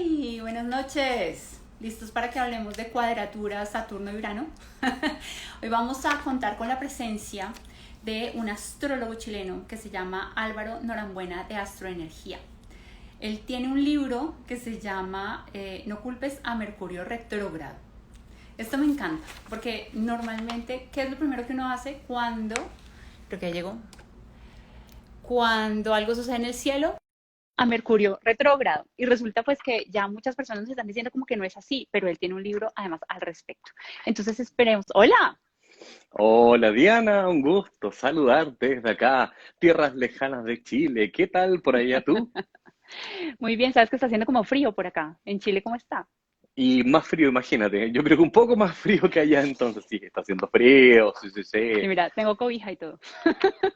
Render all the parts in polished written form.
Y buenas noches. ¿Listos para que hablemos de cuadraturas Saturno y Urano? Hoy vamos a contar con la presencia de un astrólogo chileno que se llama Álvaro Norambuena de Astroenergía. Él tiene un libro que se llama No culpes a Mercurio retrógrado. Esto me encanta porque normalmente, ¿qué es lo primero que uno hace cuando, creo que ya llegó, cuando algo sucede en el cielo? A Mercurio retrógrado. Y resulta pues que ya muchas personas nos están diciendo como que no es así, pero él tiene un libro además al respecto. Entonces esperemos. Hola. Hola Diana, un gusto saludarte desde acá, tierras lejanas de Chile. ¿Qué tal por allá tú? Muy bien, sabes que está haciendo como frío por acá. En Chile, ¿cómo está? Y más frío, imagínate. Yo creo que un poco más frío que allá, entonces sí, está haciendo frío, sí, sí, sí. Sí, mira, tengo cobija y todo.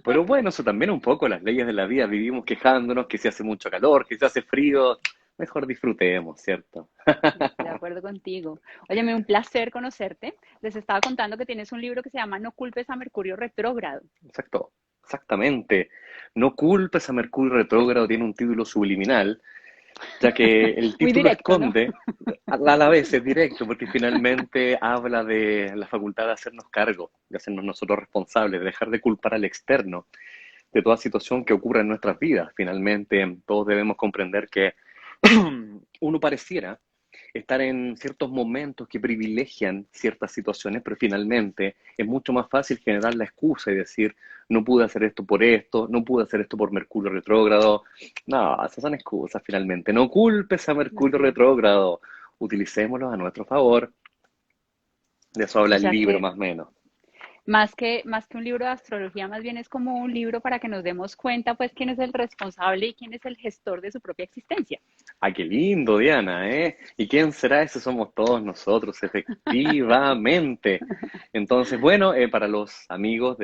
Pero bueno, eso también un poco las leyes de la vida. Vivimos quejándonos que se hace mucho calor, que se hace frío. Mejor disfrutemos, ¿cierto? Estoy de acuerdo contigo. Óyeme, un placer conocerte. Les estaba contando que tienes un libro que se llama No culpes a Mercurio retrógrado. Exacto, exactamente. No culpes a Mercurio retrógrado, tiene un título subliminal, ya que el Muy título directo, ¿no? esconde, a la vez es directo, porque finalmente habla de la facultad de hacernos cargo, de hacernos nosotros responsables, de dejar de culpar al externo de toda situación que ocurra en nuestras vidas. Finalmente, todos debemos comprender que uno pareciera estar en ciertos momentos que privilegian ciertas situaciones, pero finalmente es mucho más fácil generar la excusa y decir, no pude hacer esto, no pude hacer esto por Mercurio retrógrado. No, esas son excusas finalmente. No culpes a Mercurio Así es. retrógrado, utilicémoslo a nuestro favor. De eso habla O el sea libro que más o menos. más que un libro de astrología, más bien es como un libro para que nos demos cuenta, pues, quién es el responsable y quién es el gestor de su propia existencia. ¡Ay, qué lindo, Diana, ¿eh? ¿Y quién será ese? Somos todos nosotros, efectivamente. Entonces, bueno, para los amigos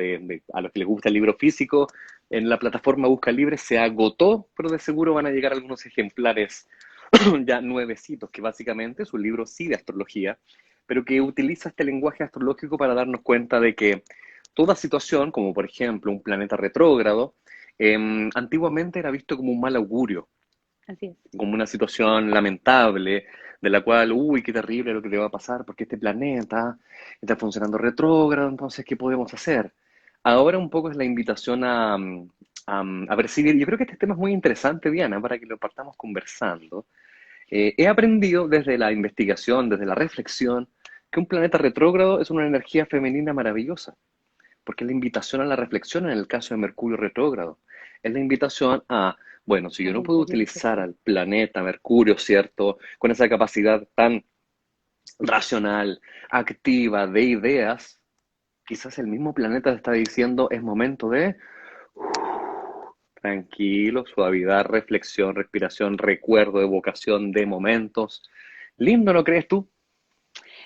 a los que les gusta el libro físico, en la plataforma Busca Libre se agotó, pero de seguro van a llegar algunos ejemplares ya nuevecitos, que básicamente es un libro sí de astrología, pero que utiliza este lenguaje astrológico para darnos cuenta de que toda situación, como por ejemplo un planeta retrógrado, antiguamente era visto como un mal augurio, Así es. como una situación lamentable, de la cual, uy, qué terrible lo que le va a pasar, porque este planeta está funcionando retrógrado, entonces, ¿qué podemos hacer? Ahora un poco es la invitación a percibir, yo creo que este tema es muy interesante, Diana, para que lo partamos conversando. He aprendido desde la investigación, desde la reflexión, que un planeta retrógrado es una energía femenina maravillosa, porque es la invitación a la reflexión en el caso de Mercurio retrógrado. Es la invitación a, bueno, si yo Al no puedo interior utilizar reflexivo. al planeta Mercurio, ¿cierto? Con esa capacidad tan racional, activa, de ideas, quizás el mismo planeta te está diciendo es momento de tranquilo, suavidad, reflexión, respiración, recuerdo, evocación de momentos. Lindo, ¿no crees tú?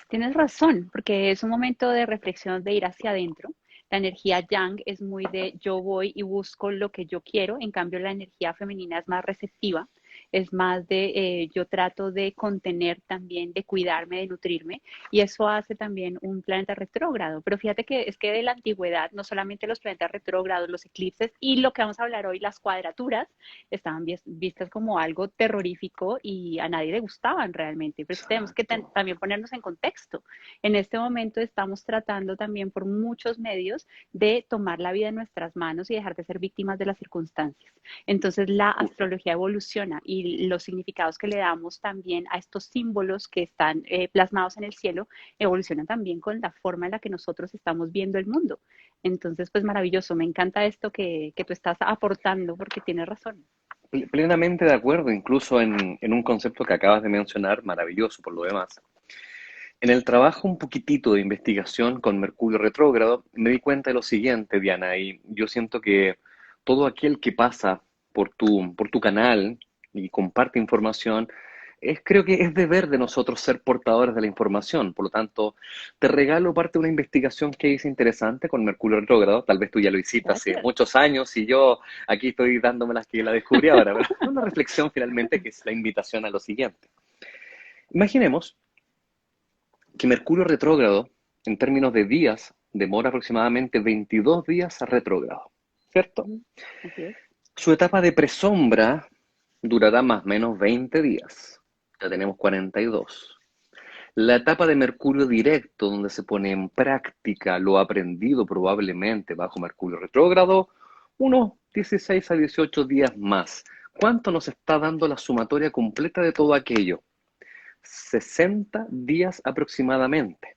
Tienes razón, porque es un momento de reflexión, de ir hacia adentro. La energía yang es muy de yo voy y busco lo que yo quiero, en cambio la energía femenina es más receptiva, es más de yo trato de contener también, de cuidarme, de nutrirme, y eso hace también un planeta retrógrado. Pero fíjate que es que de la antigüedad, no solamente los planetas retrógrados, los eclipses y lo que vamos a hablar hoy, las cuadraturas, estaban vistas como algo terrorífico y a nadie le gustaban realmente. Pero es que tenemos que Exacto. también ponernos en contexto. En este momento estamos tratando también por muchos medios de tomar la vida en nuestras manos y dejar de ser víctimas de las circunstancias. Entonces la Justo. astrología evoluciona y los significados que le damos también a estos símbolos que están plasmados en el cielo evolucionan también con la forma en la que nosotros estamos viendo el mundo. Entonces, pues maravilloso, me encanta esto que tú estás aportando porque tienes razón. Plenamente de acuerdo, incluso en un concepto que acabas de mencionar, maravilloso por lo demás. En el trabajo un poquitito de investigación con Mercurio retrógrado, me di cuenta de lo siguiente, Diana, y yo siento que todo aquel que pasa por tu canal y comparte información, creo que es deber de nosotros ser portadores de la información. Por lo tanto, te regalo parte de una investigación que hice interesante con Mercurio retrógrado. Tal vez tú ya lo hiciste hace Gracias. muchos años y yo aquí estoy dándome las que la descubrí ahora, pero una reflexión finalmente que es la invitación a lo siguiente. Imaginemos que Mercurio retrógrado, en términos de días, demora aproximadamente 22 días a retrógrado, ¿cierto? Así es. Su etapa de presombra durará más o menos 20 días. Ya tenemos 42. La etapa de Mercurio directo, donde se pone en práctica lo aprendido probablemente bajo Mercurio retrógrado, unos 16 a 18 días más. ¿Cuánto nos está dando la sumatoria completa de todo aquello? 60 días aproximadamente.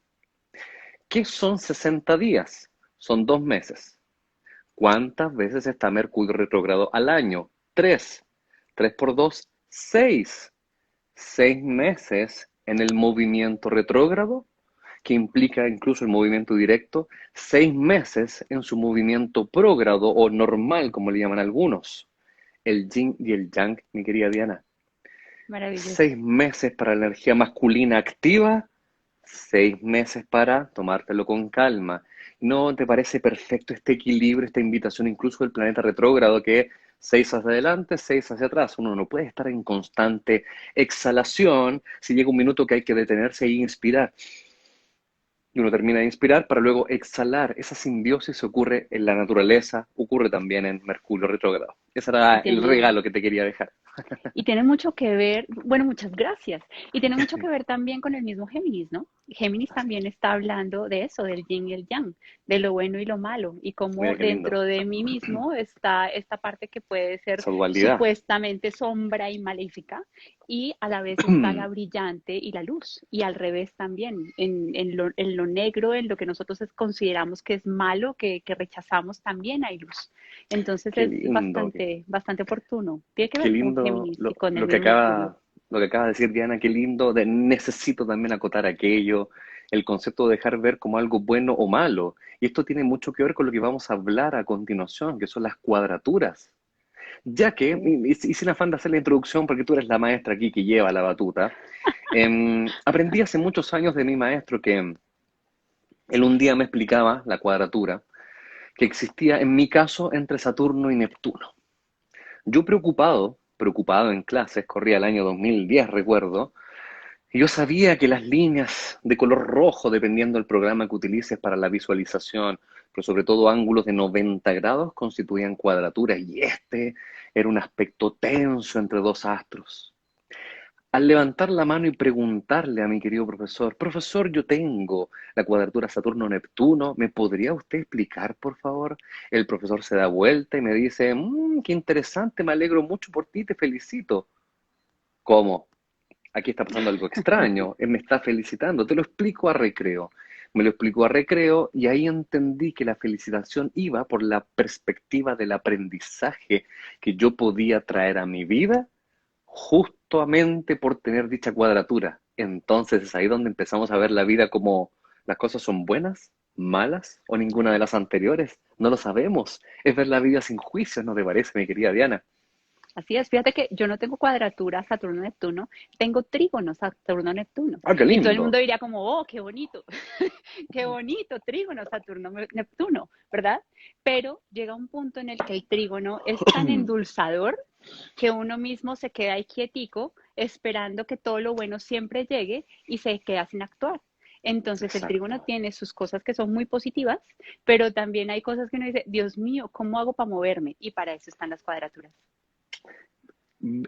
¿Qué son 60 días? Son 2 meses. ¿Cuántas veces está Mercurio retrógrado al año? 3. 3 por 2, 6. 6 meses en el movimiento retrógrado, que implica incluso el movimiento directo, 6 meses en su movimiento prógrado o normal, como le llaman algunos, el yin y el yang, mi querida Diana. Maravilloso. 6 meses para la energía masculina activa, 6 meses para tomártelo con calma. ¿No te parece perfecto este equilibrio, esta invitación incluso del planeta retrógrado que 6 hacia adelante, 6 hacia atrás? Uno no puede estar en constante exhalación si llega un minuto que hay que detenerse e inspirar. Y uno termina de inspirar para luego exhalar. Esa simbiosis ocurre en la naturaleza, ocurre también en Mercurio retrógrado. Ese era Y el tiene, regalo que te quería dejar. Y tiene mucho que ver, bueno, muchas gracias. Y tiene mucho que ver también con el mismo Géminis, ¿no? Géminis Así también es. está hablando de eso, del yin y el yang, de lo bueno y lo malo, y cómo Mira qué lindo. dentro de mí mismo está esta parte que puede ser Esa dualidad. supuestamente sombra y maléfica, y a la vez está la brillante y la luz, y al revés también, en lo negro, en lo que nosotros consideramos que es malo, que rechazamos, también hay luz. Entonces Qué es lindo. bastante, bastante oportuno. Tiene que Qué ver con lindo Géminis y lo, con el lo que mismo Mercurio. acaba, lo que acaba de decir Diana, qué lindo. Necesito también acotar aquello, el concepto de dejar ver como algo bueno o malo. Y esto tiene mucho que ver con lo que vamos a hablar a continuación, que son las cuadraturas. Ya que, Oh, y sin afán de hacer la introducción, porque tú eres la maestra aquí que lleva la batuta, aprendí hace muchos años de mi maestro que él un día me explicaba la cuadratura que existía en mi caso entre Saturno y Neptuno. Yo preocupado en clases, corría el año 2010, recuerdo, y yo sabía que las líneas de color rojo, dependiendo del programa que utilices para la visualización, pero sobre todo ángulos de 90 grados, constituían cuadraturas, y este era un aspecto tenso entre dos astros. Al levantar la mano y preguntarle a mi querido profesor, profesor, yo tengo la cuadratura Saturno-Neptuno, ¿me podría usted explicar, por favor? El profesor se da vuelta y me dice, qué interesante, me alegro mucho por ti, te felicito. ¿Cómo? Aquí está pasando algo extraño, él me está felicitando, te lo explico a recreo. Me lo explicó a recreo y ahí entendí que la felicitación iba por la perspectiva del aprendizaje que yo podía traer a mi vida justamente por tener dicha cuadratura. Entonces es ahí donde empezamos a ver la vida como las cosas son buenas, malas o ninguna de las anteriores. No lo sabemos. Es ver la vida sin juicios, ¿no te parece, mi querida Diana? así es, fíjate que yo no tengo cuadratura Saturno-Neptuno, tengo trígono Saturno-Neptuno. Ah, qué Y todo el mundo lindo. diría como, oh, qué bonito, qué bonito, trígono Saturno-Neptuno, ¿verdad? Pero llega un punto en el que el trígono es tan endulzador que uno mismo se queda ahí quietico, esperando que todo lo bueno siempre llegue y se queda sin actuar. Entonces el trígono Exacto. tiene sus cosas que son muy positivas, pero también hay cosas que uno dice, Dios mío, ¿cómo hago para moverme? Y para eso están las cuadraturas.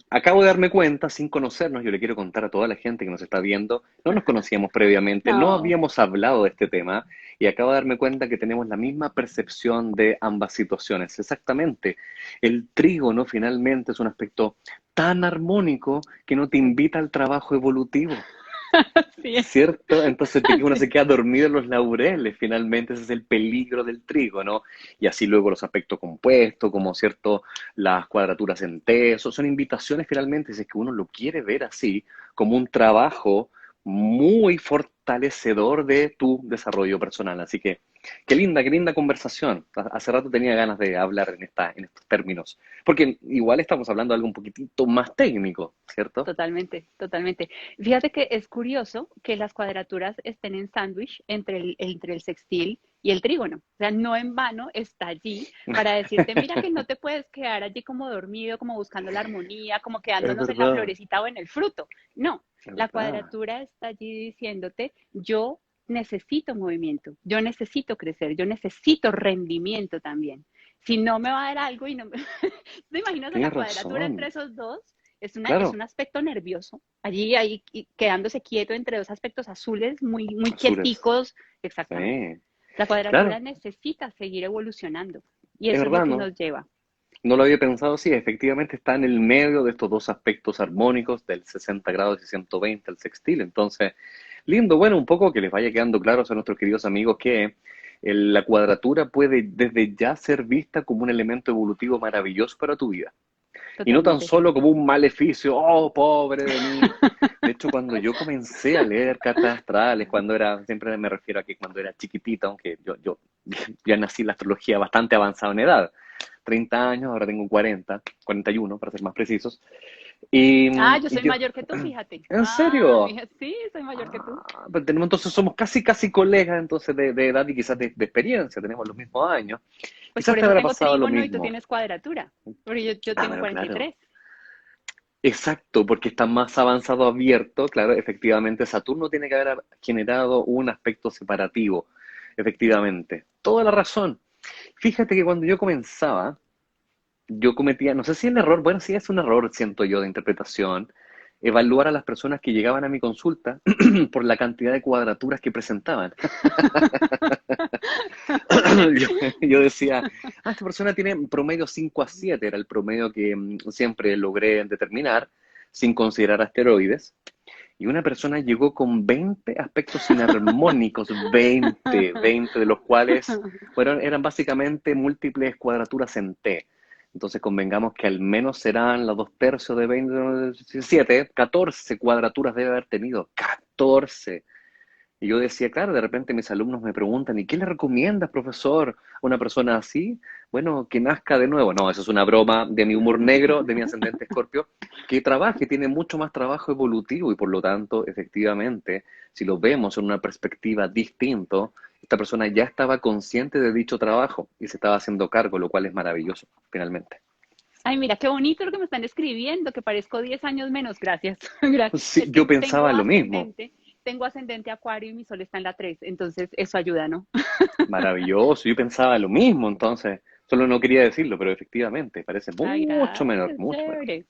Acabo de darme cuenta, sin conocernos, yo le quiero contar a toda la gente que nos está viendo, no nos conocíamos previamente, no No, habíamos hablado de este tema y acabo de darme cuenta que tenemos la misma percepción de ambas situaciones. Exactamente, el trígono finalmente es un aspecto tan armónico que no te invita al trabajo evolutivo. así es, ¿Cierto? Entonces uno así. se queda dormido en los laureles, finalmente ese es el peligro del trigo, ¿no? Y así luego los aspectos compuestos, como cierto, las cuadraturas en T, son invitaciones finalmente, si es que uno lo quiere ver así, como un trabajo muy fortalecedor de tu desarrollo personal. Así que, qué linda conversación. Hace rato tenía ganas de hablar en estos términos, porque igual estamos hablando de algo un poquitito más técnico, ¿cierto? Totalmente, totalmente. Fíjate que es curioso que las cuadraturas estén en sándwich entre el sextil y el trígono. O sea, no en vano está allí para decirte, mira que no te puedes quedar allí como dormido, como buscando la armonía, como Es quedándonos en la verdad, florecita o en el fruto. No, es la verdad. cuadratura está allí diciéndote, yo necesito movimiento, yo necesito crecer, yo necesito rendimiento también. Si no me va a dar algo y no me... ¿Te imaginas a la Tienes cuadratura entre razón. esos dos? es claro, un aspecto nervioso, allí ahí quedándose quieto entre dos aspectos azules, muy azules. quieticos, exactamente. Sí, La cuadratura claro, necesita seguir evolucionando y es eso es lo verdad, que ¿no? nos lleva. No lo había pensado así, efectivamente está en el medio de estos dos aspectos armónicos del 60 grados y 120 el sextil. Entonces, lindo, bueno, un poco que les vaya quedando claros a nuestros queridos amigos que la cuadratura puede desde ya ser vista como un elemento evolutivo maravilloso para tu vida. Y no tan Totalmente. solo como un maleficio, oh, pobre de mí. De hecho, cuando yo comencé a leer cartas astrales, cuando era, siempre me refiero a que cuando era chiquitita, aunque yo ya nací en la astrología bastante avanzado en edad, 30 años, ahora tengo 41 para ser más precisos. Y, Ah, yo y soy yo, mayor que tú, fíjate. ¿en Ah, serio? mira, sí, soy mayor que tú. Pues tenemos, entonces somos casi colegas entonces de edad y quizás de experiencia, tenemos los mismos años. Pues por Quizás te eso habrá tengo pasado lo trígono y tú mismo. tienes cuadratura. Porque yo Ah, tengo bueno, cuarenta y claro. tres. Exacto, porque está más avanzado abierto, claro, efectivamente Saturno tiene que haber generado un aspecto separativo, efectivamente. Toda la razón. Fíjate que cuando yo comenzaba, yo cometía, no sé si el error, bueno, sí es un error, siento yo, de interpretación, evaluar a las personas que llegaban a mi consulta por la cantidad de cuadraturas que presentaban. Ok. Yo, yo decía, esta persona tiene un promedio 5 a 7 era el promedio que siempre logré determinar, sin considerar asteroides. Y una persona llegó con 20 aspectos inarmónicos, 20 de los cuales eran básicamente múltiples cuadraturas en T. Entonces convengamos que al menos serán los 2 tercios de 20, 7, 14 cuadraturas debe haber tenido. 14. Y yo decía, claro, de repente mis alumnos me preguntan, ¿y qué le recomiendas, profesor, a una persona así? Bueno, que nazca de nuevo. No, eso es una broma de mi humor negro, de mi ascendente Escorpio, que trabaje, tiene mucho más trabajo evolutivo y por lo tanto, efectivamente, si lo vemos en una perspectiva distinta, esta persona ya estaba consciente de dicho trabajo y se estaba haciendo cargo, lo cual es maravilloso, finalmente. Ay, mira, qué bonito lo que me están escribiendo, que parezco 10 años menos, gracias. Gra- Sí, Es yo que pensaba lo mismo. tengo ascendente Acuario y mi sol está en la 3, entonces eso ayuda, ¿no? Maravilloso, yo pensaba lo mismo, entonces, solo no quería decirlo, pero efectivamente, parece Ay, mucho menor, gracias, mucho menor. chévere. Mm.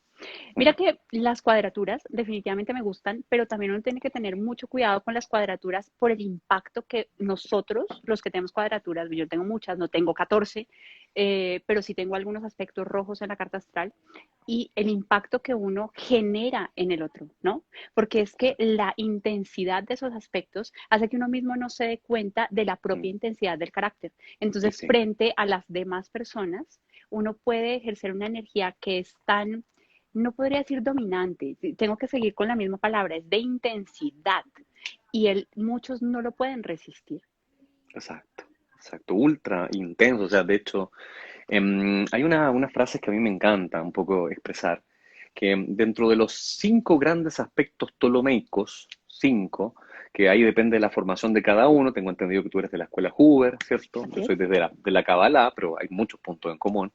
Mira que las cuadraturas definitivamente me gustan, pero también uno tiene que tener mucho cuidado con las cuadraturas por el impacto que nosotros, los que tenemos cuadraturas, yo tengo muchas, no tengo 14, pero sí tengo algunos aspectos rojos en la carta astral, y el impacto que uno genera en el otro, ¿no? Porque es que la intensidad de esos aspectos hace que uno mismo no se dé cuenta de la Mm. propia intensidad del carácter. Y Entonces, sí, frente a las demás personas, uno puede ejercer una energía que es tan, no podría decir dominante, tengo que seguir con la misma palabra, es de intensidad y muchos no lo pueden resistir. exacto, exacto, ultra intenso, o sea, de hecho, hay unas frases que a mí me encanta un poco expresar, que dentro de los 5 grandes aspectos ptolomeicos, 5, que ahí depende de la formación de cada uno, tengo entendido que tú eres de la escuela Hoover, ¿cierto? Así Yo soy es. de la Kabbalah, pero hay muchos puntos en común.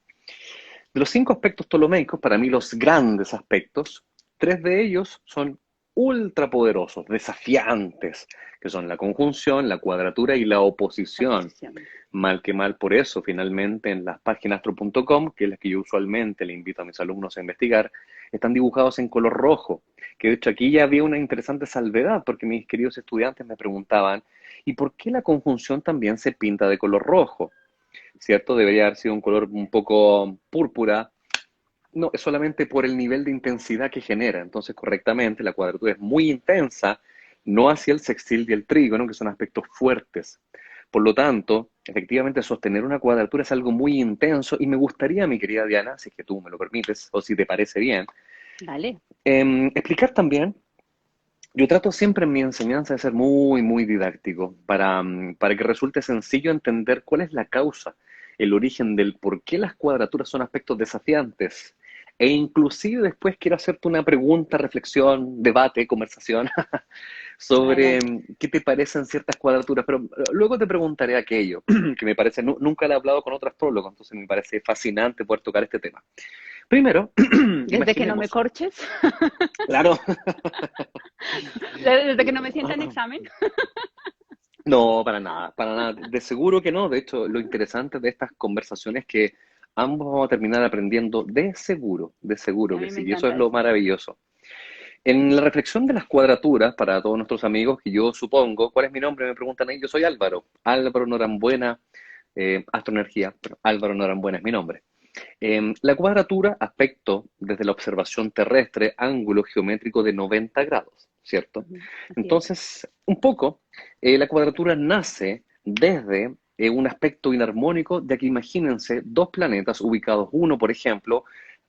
De los 5 aspectos ptolomeicos, para mí los grandes aspectos, 3 de ellos son ultrapoderosos, desafiantes, que son la conjunción, la cuadratura y la La oposición. posición. Mal que mal, por eso, finalmente, en las páginas astro.com, que es la que yo usualmente le invito a mis alumnos a investigar, están dibujados en color rojo. Que de hecho aquí ya había una interesante salvedad, porque mis queridos estudiantes me preguntaban, ¿y por qué la conjunción también se pinta de color rojo? ¿Cierto? Debería haber sido un color un poco púrpura. No, es solamente por el nivel de intensidad que genera. Entonces, correctamente, la cuadratura es muy intensa, no hacia el sextil y el trígono, que son aspectos fuertes. Por lo tanto, efectivamente, sostener una cuadratura es algo muy intenso y me gustaría, mi querida Diana, si es que tú me lo permites o si te parece bien, Dale. explicar también, yo trato siempre en mi enseñanza de ser muy didáctico para que resulte sencillo entender cuál es la causa, el origen del por qué las cuadraturas son aspectos desafiantes. E inclusive después quiero hacerte una pregunta, reflexión, debate, conversación sobre Adelante. qué te parecen ciertas cuadraturas, pero luego te preguntaré aquello, que me parece, nunca lo he hablado con otro astrólogo, entonces me parece fascinante poder tocar este tema. Primero, Desde que no me imaginemos, corches, claro, desde que no me sienta en examen. no, para nada, para nada, de seguro que no, de hecho, lo interesante de estas conversaciones es que Ambos vamos a terminar aprendiendo de seguro A que mí me sí. Y eso es encanta lo eso. maravilloso. En la reflexión de las cuadraturas, para todos nuestros amigos, que yo supongo, ¿cuál es mi nombre? Me preguntan ahí, yo soy Álvaro. Álvaro Norambuena, Astroenergía, pero Álvaro Norambuena es mi nombre. La cuadratura, aspecto desde la observación terrestre, ángulo geométrico de 90 grados, ¿cierto? Ujú, así es. Entonces, un poco, la cuadratura nace desde un aspecto inarmónico, de que imagínense dos planetas ubicados, uno, por ejemplo,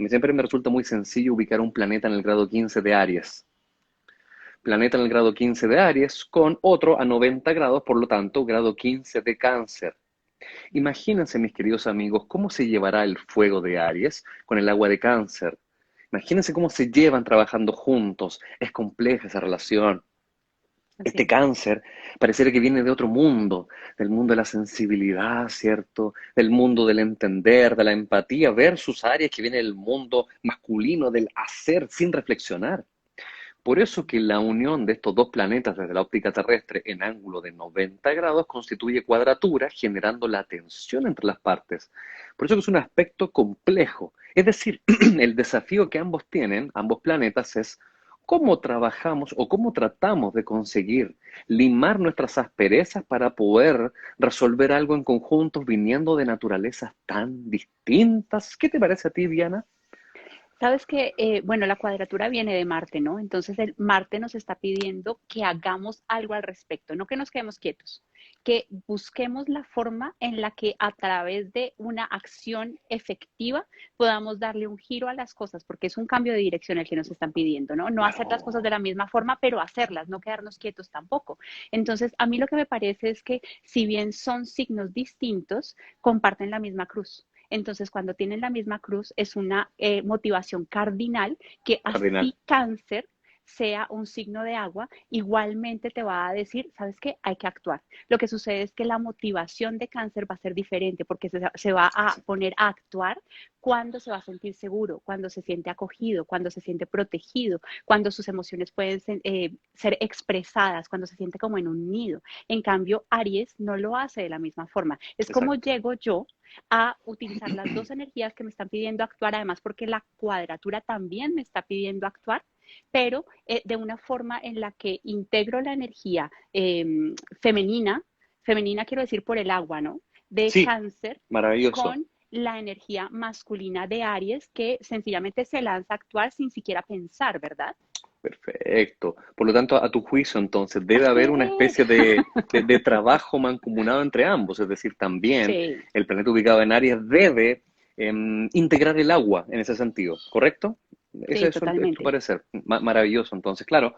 siempre me resulta muy sencillo ubicar un planeta en el grado 15 de Aries. Planeta en el grado 15 de Aries con otro a 90 grados, por lo tanto, grado 15 de Cáncer. Imagínense, mis queridos amigos, cómo se llevará el fuego de Aries con el agua de Cáncer. Imagínense cómo se llevan trabajando juntos. Es compleja esa relación. Así Este es. cáncer pareciera que viene de otro mundo, del mundo de la sensibilidad, ¿cierto? Del mundo del entender, de la empatía, versus Aries que viene del mundo masculino, del hacer sin reflexionar. Por eso que la unión de estos dos planetas desde la óptica terrestre en ángulo de 90 grados constituye cuadratura, generando la tensión entre las partes. Por eso que es un aspecto complejo. Es decir, el desafío que ambos tienen, ambos planetas, es cómo trabajamos o cómo tratamos de conseguir limar nuestras asperezas para poder resolver algo en conjunto viniendo de naturalezas tan distintas. ¿Qué te parece a ti, Diana? Sabes que, bueno, la cuadratura viene de Marte, ¿no? Entonces el Marte nos está pidiendo que hagamos algo al respecto, no que nos quedemos quietos, que busquemos la forma en la que a través de una acción efectiva podamos darle un giro a las cosas, porque es un cambio de dirección el que nos están pidiendo, ¿no? No hacer las cosas de Claro. la misma forma, pero hacerlas, no quedarnos quietos tampoco. Entonces, a mí lo que me parece es que si bien son signos distintos, comparten la misma cruz. Entonces, cuando tienen la misma cruz, es una motivación cardinal que Cardinal. así cáncer sea un signo de agua, igualmente te va a decir, ¿sabes qué? Hay que actuar. Lo que sucede es que la motivación de cáncer va a ser diferente porque se va a poner a actuar cuando se va a sentir seguro, cuando se siente acogido, cuando se siente protegido, cuando sus emociones pueden ser expresadas, cuando se siente como en un nido. En cambio, Aries no lo hace de la misma forma. Es como Exacto. llego yo a utilizar las dos energías que me están pidiendo actuar, además porque la cuadratura también me está pidiendo actuar, pero de una forma en la que integro la energía femenina, femenina quiero decir por el agua, ¿no? De Sí, cáncer maravilloso. con la energía masculina de Aries que sencillamente se lanza a actuar sin siquiera pensar, ¿verdad? Perfecto. Por lo tanto, a tu juicio, entonces, debe haber una especie de trabajo mancomunado entre ambos. Es decir, también Sí, el planeta ubicado en Aries debe integrar el agua en ese sentido, ¿correcto? Ese sí, es tu totalmente. parecer. Maravilloso, entonces, claro.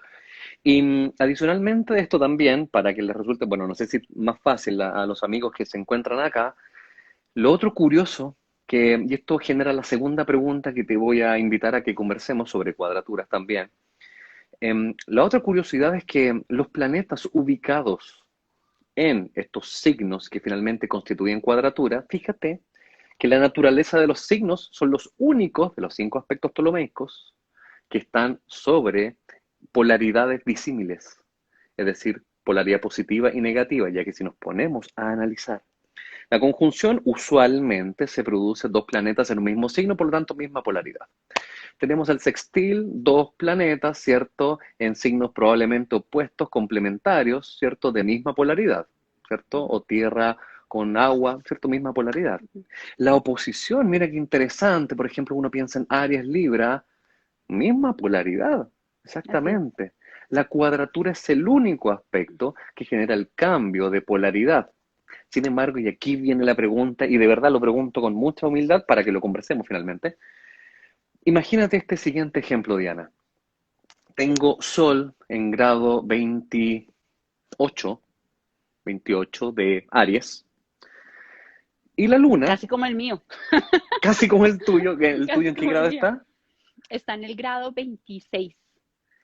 Y adicionalmente de esto también, para que les resulte, bueno, no sé si más fácil a los amigos que se encuentran acá, lo otro curioso, y esto genera la segunda pregunta que te voy a invitar a que conversemos sobre cuadraturas también. La otra curiosidad es que los planetas ubicados en estos signos que finalmente constituyen cuadratura, fíjate que la naturaleza de los signos son los únicos de los cinco aspectos ptolomeicos que están sobre polaridades disímiles, es decir, polaridad positiva y negativa, ya que si nos ponemos a analizar la conjunción, usualmente se produce dos planetas en un mismo signo, por lo tanto, misma polaridad. Tenemos el sextil, dos planetas, ¿cierto? En signos probablemente opuestos, complementarios, ¿cierto? De misma polaridad, ¿cierto? O tierra con agua, ¿cierto? Misma polaridad. La oposición, mira qué interesante, por ejemplo, uno piensa en Aries, Libra, misma polaridad, Así es. exactamente. La cuadratura es el único aspecto que genera el cambio de polaridad. Sin embargo, y aquí viene la pregunta, y de verdad lo pregunto con mucha humildad para que lo conversemos finalmente. Imagínate este siguiente ejemplo, Diana. Tengo Sol en grado 28 de Aries, y la Luna, Casi como el mío, casi como el tuyo casi ¿en qué como el grado mío. está? Está en el grado 26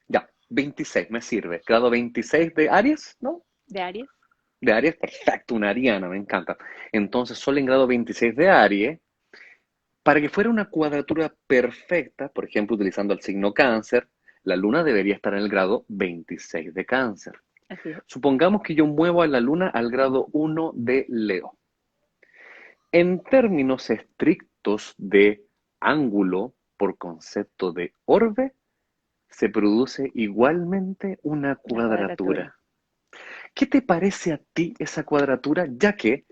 Ya, 26 me sirve. Grado 26 de Aries, ¿no? de Aries. De Aries, perfecto, una ariana, me encanta. Entonces, Sol en grado 26 de Aries, para que fuera una cuadratura perfecta, por ejemplo, utilizando el signo Cáncer, la Luna debería estar en el grado 26 de Cáncer. Así es. Supongamos que yo muevo a la Luna al grado 1 de Leo. En términos estrictos, efectos de ángulo por concepto de orbe, se produce igualmente una Una cuadratura. cuadratura. ¿Qué te parece a ti esa cuadratura? Ya que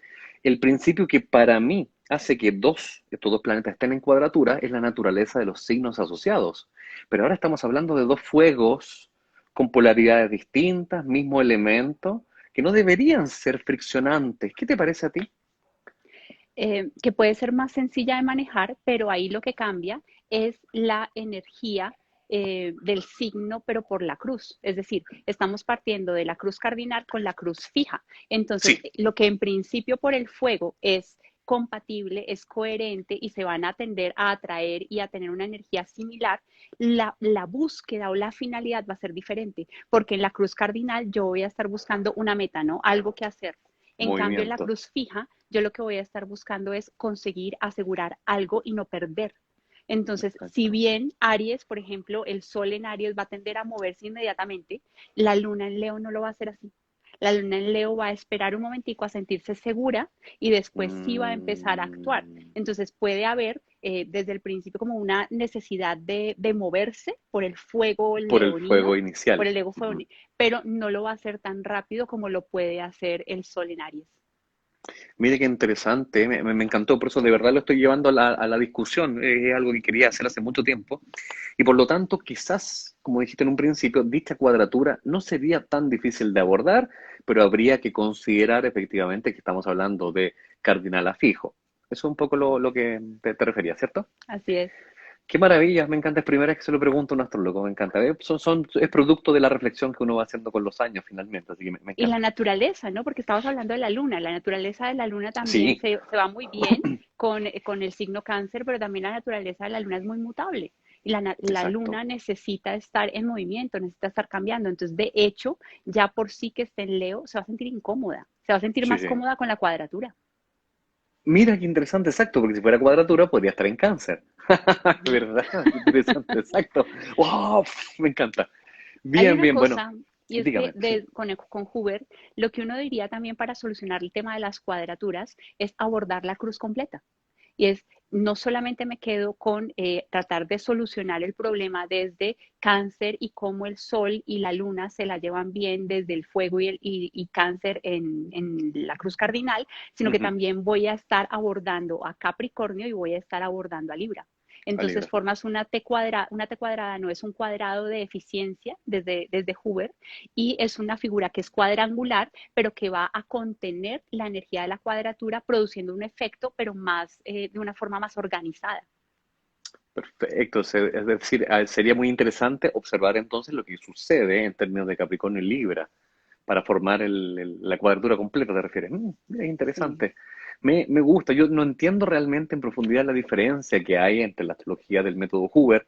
el principio que para mí hace que estos dos planetas estén en cuadratura es la naturaleza de los signos asociados. Pero ahora estamos hablando de dos fuegos con polaridades distintas, mismo elemento, que no deberían ser friccionantes. ¿Qué te parece a ti? Que puede ser más sencilla de manejar, pero ahí lo que cambia es la energía del signo, pero por la cruz. Es decir, estamos partiendo de la cruz cardinal con la cruz fija. Entonces, Sí, lo que en principio por el fuego es compatible, es coherente y se van a tender a atraer y a tener una energía similar, la búsqueda o la finalidad va a ser diferente, porque en la cruz cardinal yo voy a estar buscando una meta, ¿no? Algo que hacer. En cambio, en la movimiento. cruz fija, yo lo que voy a estar buscando es conseguir asegurar algo y no perder. Entonces, si Exacto. bien Aries, por ejemplo, el sol en Aries va a tender a moverse inmediatamente, la luna en Leo no lo va a hacer así. La luna en Leo va a esperar un momentico a sentirse segura y después sí va a empezar a actuar. Mm, Entonces puede haber desde el principio como una necesidad de moverse por el fuego por el leonino, fuego por inicial. el ego Ujú. femenino, pero no lo va a hacer tan rápido como lo puede hacer el sol en Aries. Mire qué interesante, me encantó, por eso de verdad lo estoy llevando a la discusión, es algo que quería hacer hace mucho tiempo, y por lo tanto quizás, como dijiste en un principio, dicha cuadratura no sería tan difícil de abordar, pero habría que considerar efectivamente que estamos hablando de cardinal a fijo. Eso es un poco lo que te refería, ¿cierto? Así es. Qué maravilla, me encanta, es primera vez que se lo pregunto a un astrólogo, me encanta. Es producto de la reflexión que uno va haciendo con los años finalmente, así que me Y la encanta. naturaleza, ¿no? Porque estamos hablando de la luna. La naturaleza de la luna también Sí, se va muy bien con el signo cáncer, pero también la naturaleza de la luna es muy mutable. Y la exacto. luna necesita estar en movimiento, necesita estar cambiando. Entonces, de hecho, ya por sí que esté en Leo, se va a sentir incómoda. Se va a sentir Sí, más sí. cómoda con la cuadratura. Mira qué interesante, exacto, porque si fuera cuadratura podría estar en cáncer. Ujú. ¿Verdad? Qué interesante, exacto. ¡Wow! Me encanta. Hay Bien, una bien, bueno, cosa, y es que dígame, sí. con Huber, lo que uno diría también para solucionar el tema de las cuadraturas es abordar la cruz completa. Y es, no solamente me quedo con tratar de solucionar el problema desde cáncer y cómo el sol y la luna se la llevan bien desde el fuego y cáncer en la cruz cardinal, sino que Ujú. también voy a estar abordando a Capricornio y voy a estar abordando a Libra. A Entonces Libra. formas una T cuadrada no es un cuadrado de eficiencia desde Huber y es una figura que es cuadrangular, pero que va a contener la energía de la cuadratura produciendo un efecto, pero más de una forma más organizada. Perfecto. Es decir, sería muy interesante observar entonces lo que sucede en términos de Capricornio y Libra para formar la cuadratura completa, ¿te refieres? Es Sí. interesante. Me gusta. Yo no entiendo realmente en profundidad la diferencia que hay entre la astrología del método Huber.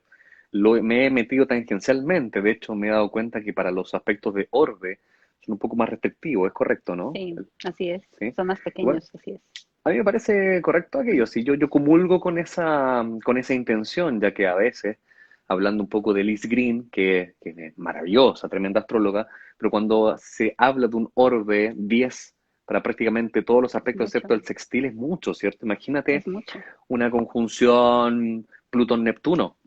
Me he metido tangencialmente. De hecho, me he dado cuenta que para los aspectos de orbe son un poco más restrictivos. Es correcto, ¿no? Sí, así es. Sí. Son más Bueno, pequeños, así es. a mí me parece correcto aquello. Sí, yo comulgo con esa intención, ya que a veces, hablando un poco de Liz Green, que es maravillosa, tremenda astróloga, pero cuando se habla de un orbe 10 para prácticamente todos los Es aspectos, excepto mucho, el sextil, es mucho, ¿cierto? Imagínate es mucho. una conjunción Plutón-Neptuno,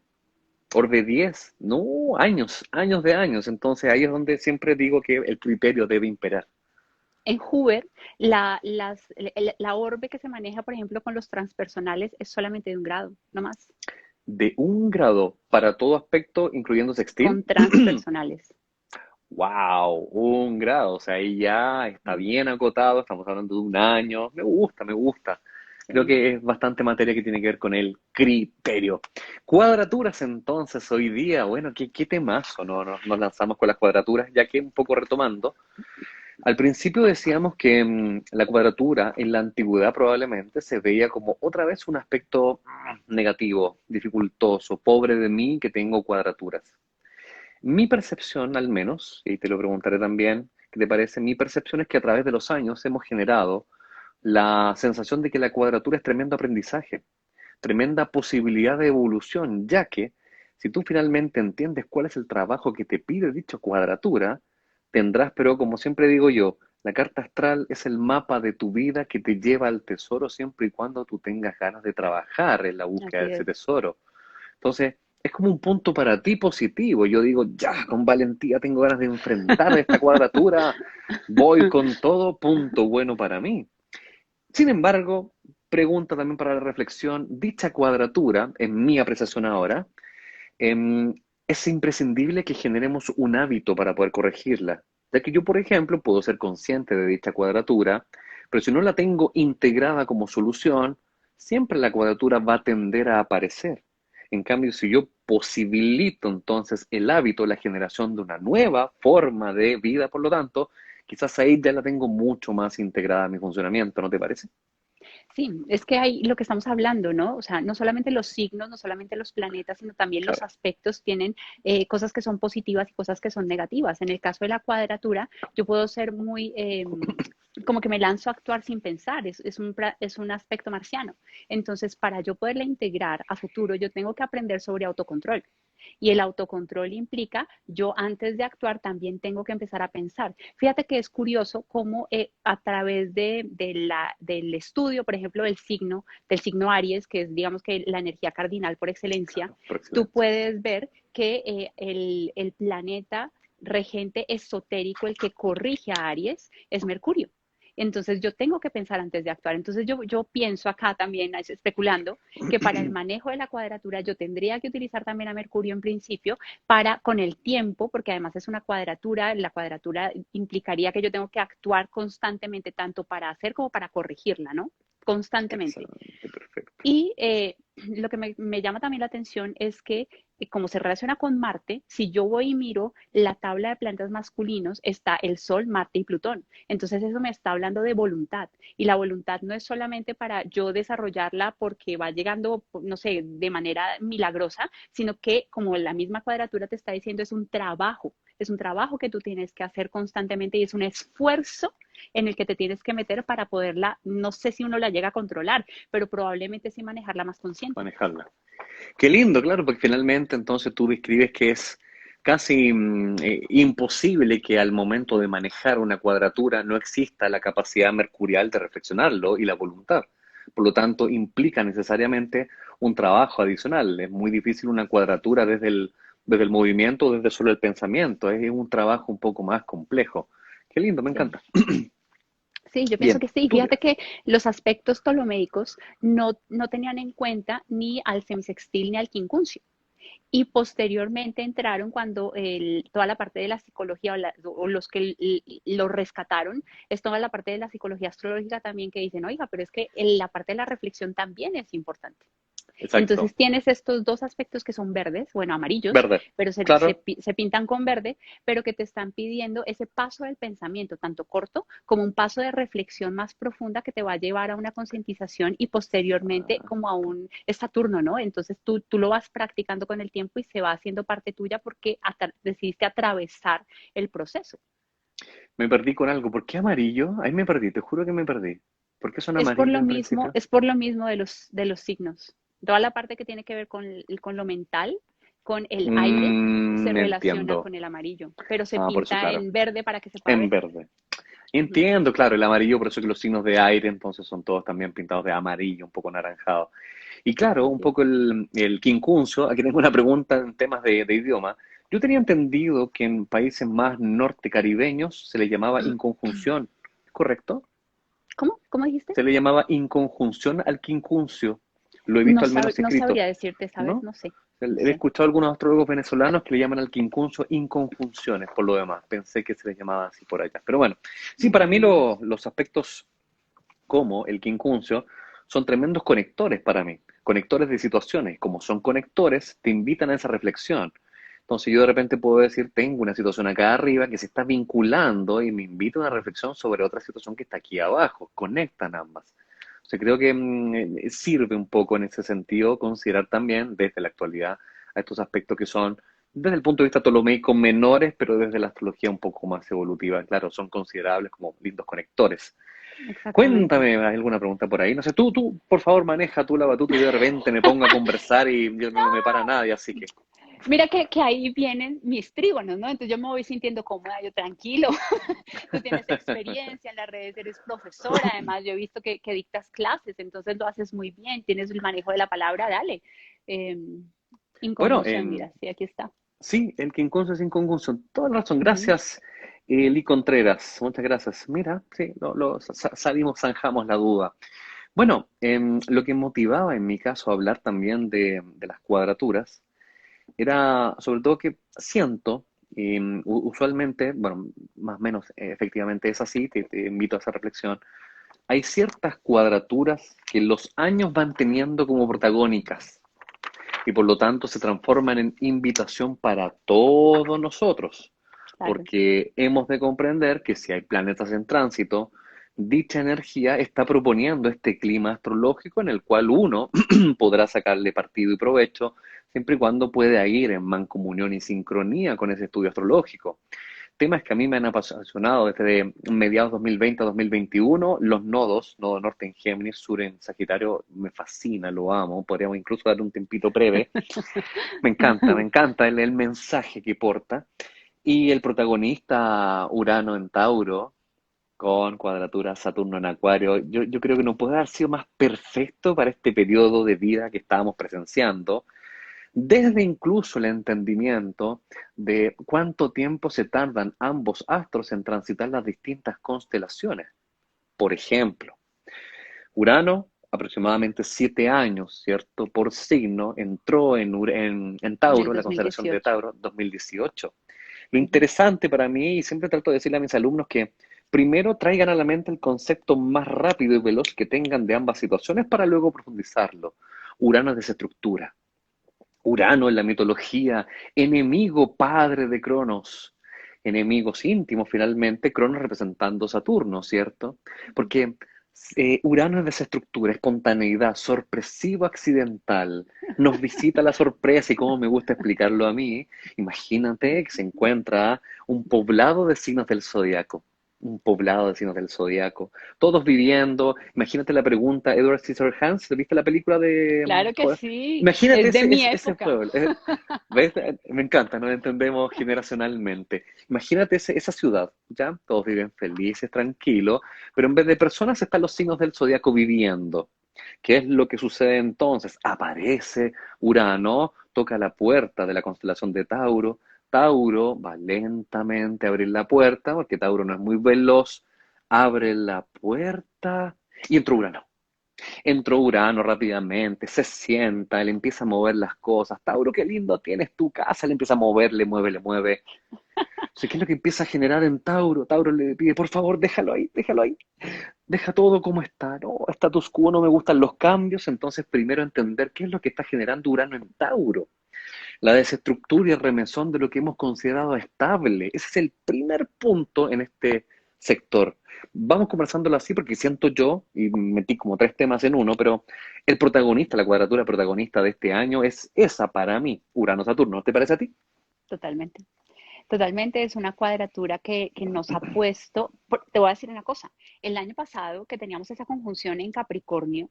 orbe 10, no, años, años de años. Entonces ahí es donde siempre digo que el criterio debe imperar. En Hoover, la orbe que se maneja, por ejemplo, con los transpersonales es solamente de un grado, no más, De 1 grado para todo aspecto, incluyendo sextil. con transpersonales. Wow, 1 grado, o sea, ahí ya está Mm, bien acotado, estamos hablando de un año, me gusta, me gusta. Creo sí. que es bastante materia que tiene que ver con el criterio. Cuadraturas entonces hoy día, bueno, qué temazo, ¿no? Nos lanzamos con las cuadraturas, ya que un poco retomando, al principio decíamos que la cuadratura en la antigüedad probablemente se veía como otra vez un aspecto negativo, dificultoso, pobre de mí que tengo cuadraturas. Mi percepción, al menos, y te lo preguntaré también, ¿qué te parece? Mi percepción es que a través de los años hemos generado la sensación de que la cuadratura es tremendo aprendizaje, tremenda posibilidad de evolución, ya que si tú finalmente entiendes cuál es el trabajo que te pide dicha cuadratura, tendrás, pero como siempre digo yo, La carta astral es el mapa de tu vida que te lleva al tesoro siempre y cuando tú tengas ganas de trabajar en la búsqueda de Así ese es. tesoro. Entonces, es como un punto para ti positivo. Yo digo, ya, con valentía tengo ganas de enfrentar esta cuadratura, voy con todo, punto bueno para mí. Sin embargo, pregunta también para la reflexión, dicha cuadratura, en mi apreciación ahora, em, es imprescindible que generemos un hábito para poder corregirla, ya que yo, por ejemplo, puedo ser consciente de dicha cuadratura, pero si no la tengo integrada como solución, siempre la cuadratura va a tender a aparecer. En cambio, si yo posibilito entonces el hábito, la generación de una nueva forma de vida, por lo tanto, quizás ahí ya la tengo mucho más integrada a mi funcionamiento, ¿no te parece? Sí, es que hay lo que estamos hablando, ¿no? O sea, no solamente los signos, no solamente los planetas, sino también los Claro, aspectos tienen cosas que son positivas y cosas que son negativas. En el caso de la cuadratura, yo puedo ser muy, como que me lanzo a actuar sin pensar, es un aspecto marciano. Entonces, para yo poderla integrar a futuro, yo tengo que aprender sobre autocontrol. Y el autocontrol implica, yo antes de actuar también tengo que empezar a pensar. Fíjate que es curioso cómo a través del estudio, por ejemplo, del signo Aries, que es digamos que la energía cardinal por excelencia, claro, por tú excelencia. puedes ver que el planeta regente esotérico, el que corrige a Aries, es Mercurio. Entonces yo tengo que pensar antes de actuar. Entonces yo pienso acá también, especulando, que para el manejo de la cuadratura yo tendría que utilizar también a Mercurio en principio para con el tiempo, porque además es una cuadratura, la cuadratura implicaría que yo tengo que actuar constantemente tanto para hacer como para corregirla, ¿no? Constantemente. Excelente, perfecto. Y lo que me llama también la atención es que, como se relaciona con Marte, si yo voy y miro la tabla de planetas masculinos, está el Sol, Marte y Plutón. Entonces eso me está hablando de voluntad. Y la voluntad no es solamente para yo desarrollarla porque va llegando, no sé, de manera milagrosa, sino que, como la misma cuadratura te está diciendo, es un trabajo. Es un trabajo que tú tienes que hacer constantemente y es un esfuerzo en el que te tienes que meter para poderla, no sé si uno la llega a controlar, pero probablemente sí manejarla más consciente. Manejarla. Qué lindo, claro, porque finalmente entonces tú describes que es casi imposible que al momento de manejar una cuadratura no exista la capacidad mercurial de reflexionarlo y la voluntad. Por lo tanto, implica necesariamente un trabajo adicional. Es muy difícil una cuadratura desde el movimiento, desde solo el pensamiento. Es un trabajo un poco más complejo. Qué lindo, me Sí. encanta. Sí, yo pienso Bien, que sí. tú Fíjate dirás. que los aspectos ptolomeicos no tenían en cuenta ni al semisextil ni al quincuncio. Y posteriormente entraron cuando toda la parte de la psicología o los que lo rescataron, es toda la parte de la psicología astrológica también que dicen, oiga, pero es que la parte de la reflexión también es importante. Exacto. Entonces tienes estos dos aspectos que son verdes, bueno, amarillos, Verde. pero Claro. se pintan con verde, pero que te están pidiendo ese paso del pensamiento, tanto corto como un paso de reflexión más profunda que te va a llevar a una concientización y posteriormente como a un Saturno, ¿no? Entonces tú lo vas practicando con el tiempo y se va haciendo parte tuya porque decidiste atravesar el proceso. Me perdí con algo. ¿Por qué amarillo? Ahí me perdí, te juro que me perdí. ¿Por qué son amarillo en principio? Es por lo mismo de los signos. Toda la parte que tiene que ver con lo mental, con el aire, se relaciona Entiendo. con el amarillo, pero se Ah, por eso, pinta claro. en verde para que se pueda En ver. verde. Ujú. Entiendo, claro, el amarillo, por eso que los signos de aire entonces son todos también pintados de amarillo, un poco anaranjado. Y claro, un Así es. poco el quincuncio, aquí tengo una pregunta en temas de idioma. Yo tenía entendido que en países más norte caribeños se le llamaba inconjunción, ¿correcto? ¿Cómo? ¿Cómo dijiste? Se le llamaba inconjunción al quincuncio. Lo he visto al menos No escrito, sabría decirte, ¿sabes? ¿no? No sé, no He sé. escuchado a algunos astrólogos venezolanos que le llaman al quincuncio inconjunciones, por lo demás. Pensé que se les llamaba así por allá. Pero bueno, sí, para mí Mm, los aspectos como el quincuncio son tremendos conectores para mí, conectores de situaciones. Como son conectores, te invitan a esa reflexión. Entonces yo de repente puedo decir, tengo una situación acá arriba que se está vinculando y me invita a una reflexión sobre otra situación que está aquí abajo. Conectan ambas. O sea, creo que sirve un poco en ese sentido considerar también desde la actualidad a estos aspectos que son, desde el punto de vista ptolomeico, menores, pero desde la astrología un poco más evolutiva. Claro, son considerables como lindos conectores. exactamente. Cuéntame, ¿hay alguna pregunta por ahí? No sé, por favor, maneja tú la batuta y yo de repente me pongo a conversar y yo no me para nadie, así que. Mira que ahí vienen mis trígonos, ¿no? Entonces yo me voy sintiendo cómoda, yo tranquilo. Tú tienes experiencia en las redes, eres profesora, además yo he visto que dictas clases, entonces lo haces muy bien, tienes el manejo de la palabra, dale. Eh, Bueno, Inconjunción, mira, sí, aquí está. sí, el quincuncio es inconjunción. Toda la razón. Ujú. Gracias, Lee Contreras. Muchas gracias. Mira, sí, salimos, zanjamos la duda. Bueno, lo que motivaba en mi caso a hablar también de las cuadraturas era sobre todo que siento, usualmente, bueno, más o menos efectivamente es así, te invito a esa reflexión, hay ciertas cuadraturas que los años van teniendo como protagónicas y por lo tanto se transforman en invitación para todos nosotros, Claro. porque hemos de comprender que si hay planetas en tránsito, dicha energía está proponiendo este clima astrológico en el cual uno podrá sacarle partido y provecho siempre y cuando pueda ir en mancomunión y sincronía con ese estudio astrológico. Temas que a mí me han apasionado desde mediados 2020 a 2021, los nodos, nodo norte en Géminis, sur en Sagitario, me fascina, lo amo, podríamos incluso darle un tempito breve. Me encanta el mensaje que porta. Y el protagonista Urano en Tauro, con cuadratura Saturno en Acuario, yo creo que no puede haber sido más perfecto para este periodo de vida que estábamos presenciando, desde incluso el entendimiento de cuánto tiempo se tardan ambos astros en transitar las distintas constelaciones. Por ejemplo, Urano, aproximadamente 7 años, ¿cierto? Por signo, entró en En el Tauro, la constelación de 2018. Tauro, 2018. Lo Ujú. interesante para mí, y siempre trato de decirle a mis alumnos que primero traigan a la mente el concepto más rápido y veloz que tengan de ambas situaciones para luego profundizarlo. Urano es desestructura. Urano en la mitología, enemigo padre de Cronos, enemigos íntimos finalmente, Cronos representando Saturno, ¿cierto? Ujú. Porque Urano es desestructura, espontaneidad, sorpresivo accidental, nos visita la sorpresa y como me gusta explicarlo a mí, imagínate que se encuentra un poblado de signos del zodiaco. Un poblado de signos del zodiaco, todos viviendo. Imagínate la pregunta, Edward Scissorhands, ¿viste la película de Claro que sí, Imagínate es de ese, mi ese, ese época. pueblo. ¿Ves? Me encanta, nos entendemos generacionalmente. Imagínate esa ciudad, ¿ya? Todos viven felices, tranquilos, pero en vez de personas están los signos del zodiaco viviendo. ¿Qué es lo que sucede entonces? Aparece Urano, toca la puerta de la constelación de Tauro. Tauro va lentamente a abrir la puerta, porque Tauro no es muy veloz. Abre la puerta y entra Urano. Entró Urano rápidamente, se sienta, le empieza a mover las cosas. Tauro, qué lindo tienes tu casa, le empieza a mover, le mueve, le mueve. Entonces, ¿qué es lo que empieza a generar en Tauro? Tauro le pide, por favor, déjalo ahí, deja todo como está. No, status quo, no me gustan los cambios. Entonces, primero entender qué es lo que está generando Urano en Tauro. La desestructura y el remesón de lo que hemos considerado estable. Ese es el primer punto en este sector. Vamos conversándolo así porque siento yo, y metí como tres temas en uno, pero el protagonista, la cuadratura protagonista de este año es esa para mí, Urano-Saturno. ¿Te parece a ti? Totalmente. Totalmente es una cuadratura que nos ha puesto, te voy a decir una cosa, el año pasado que teníamos esa conjunción en Capricornio,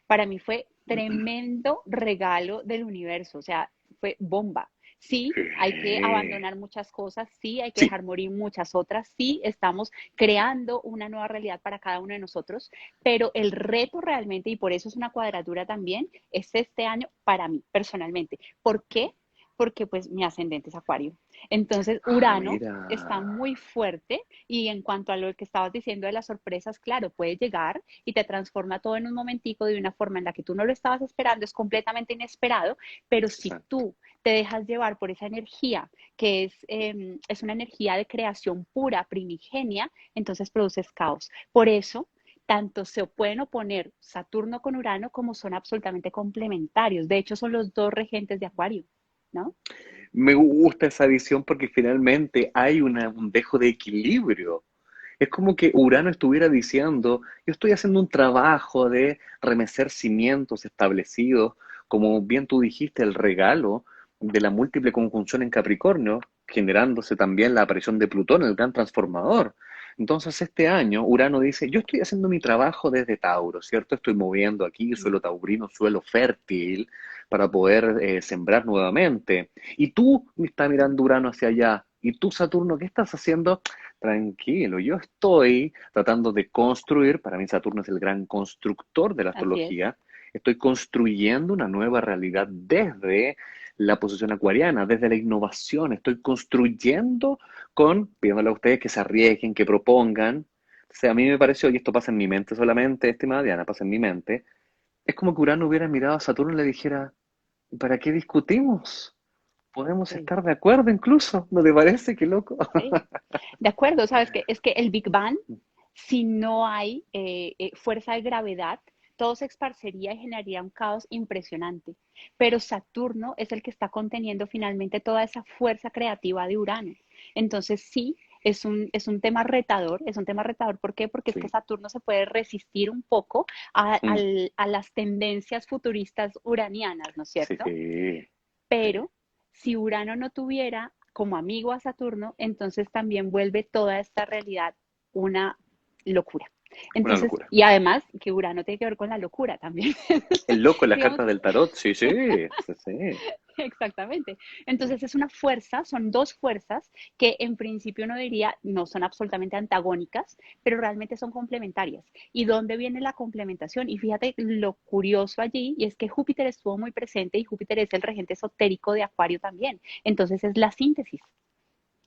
para mí fue tremendo regalo del universo, o sea, fue bomba. Sí, hay que abandonar muchas cosas, sí, hay que Sí, dejar morir muchas otras, sí, estamos creando una nueva realidad para cada uno de nosotros, pero el reto realmente, y por eso es una cuadratura también, es este año para mí personalmente. ¿Por qué? Porque pues mi ascendente es Acuario. Entonces, Urano mira. está muy fuerte y en cuanto a lo que estabas diciendo de las sorpresas, claro, puede llegar y te transforma todo en un momentico de una forma en la que tú no lo estabas esperando, es completamente inesperado, pero si Exacto. tú te dejas llevar por esa energía, que es una energía de creación pura, primigenia, entonces produces caos. Por eso, tanto se pueden oponer Saturno con Urano como son absolutamente complementarios. De hecho, son los dos regentes de Acuario, ¿no? Me gusta esa visión porque finalmente hay un dejo de equilibrio. Es como que Urano estuviera diciendo, yo estoy haciendo un trabajo de remecer cimientos establecidos, como bien tú dijiste, el regalo de la múltiple conjunción en Capricornio, generándose también la aparición de Plutón, el gran transformador. Entonces este año Urano dice, yo estoy haciendo mi trabajo desde Tauro, ¿cierto? Estoy moviendo aquí suelo taurino, suelo fértil para poder sembrar nuevamente. Y tú me estás mirando Urano hacia allá. ¿Y tú, Saturno, qué estás haciendo? Tranquilo, yo estoy tratando de construir, para mí Saturno es el gran constructor de la Así es. astrología, estoy construyendo una nueva realidad desde la posición acuariana, desde la innovación, estoy construyendo pidiéndole a ustedes que se arriesguen, que propongan. O sea, a mí me pareció, y esto pasa en mi mente solamente, estimada Diana, pasa en mi mente, es como que Urano hubiera mirado a Saturno y le dijera, ¿para qué discutimos? Podemos Sí, estar de acuerdo incluso, ¿no te parece? Qué loco. sí. De acuerdo, sabes que es que el Big Bang, si no hay fuerza de gravedad, todo se esparcería y generaría un caos impresionante. Pero Saturno es el que está conteniendo finalmente toda esa fuerza creativa de Urano. Entonces sí, es un tema retador, es un tema retador. ¿Por qué? Porque es que Sí. Saturno se puede resistir un poco Mm, a las tendencias futuristas uranianas, ¿no es sí, cierto? sí. Pero si Urano no tuviera como amigo a Saturno, entonces también vuelve toda esta realidad una locura. Una Entonces, locura. y además que Urano tiene que ver con la locura también. El loco en las Digamos, cartas del tarot, sí, sí. exactamente. Entonces es una fuerza, son dos fuerzas que en principio uno diría no son absolutamente antagónicas, pero realmente son complementarias. ¿Y dónde viene la complementación? Y fíjate lo curioso allí, y es que Júpiter estuvo muy presente y Júpiter es el regente esotérico de Acuario también. Entonces es la síntesis.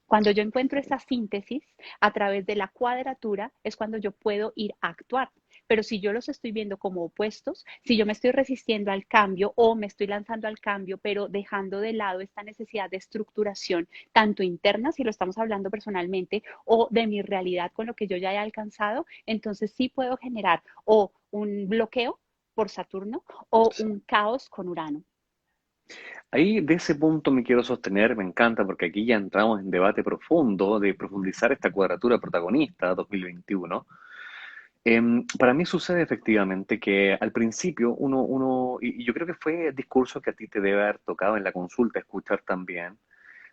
Cuando yo encuentro esa síntesis a través de la cuadratura es cuando yo puedo ir a actuar. Pero si yo los estoy viendo como opuestos, si yo me estoy resistiendo al cambio o me estoy lanzando al cambio, pero dejando de lado esta necesidad de estructuración, tanto interna, si lo estamos hablando personalmente, o de mi realidad con lo que yo ya he alcanzado, entonces sí puedo generar o un bloqueo por Saturno o Sí. un caos con Urano. Ahí de ese punto me quiero sostener, me encanta, porque aquí ya entramos en debate profundo de profundizar esta cuadratura protagonista 2021. Para mí sucede efectivamente que al principio y yo creo que fue el discurso que a ti te debe haber tocado en la consulta escuchar también,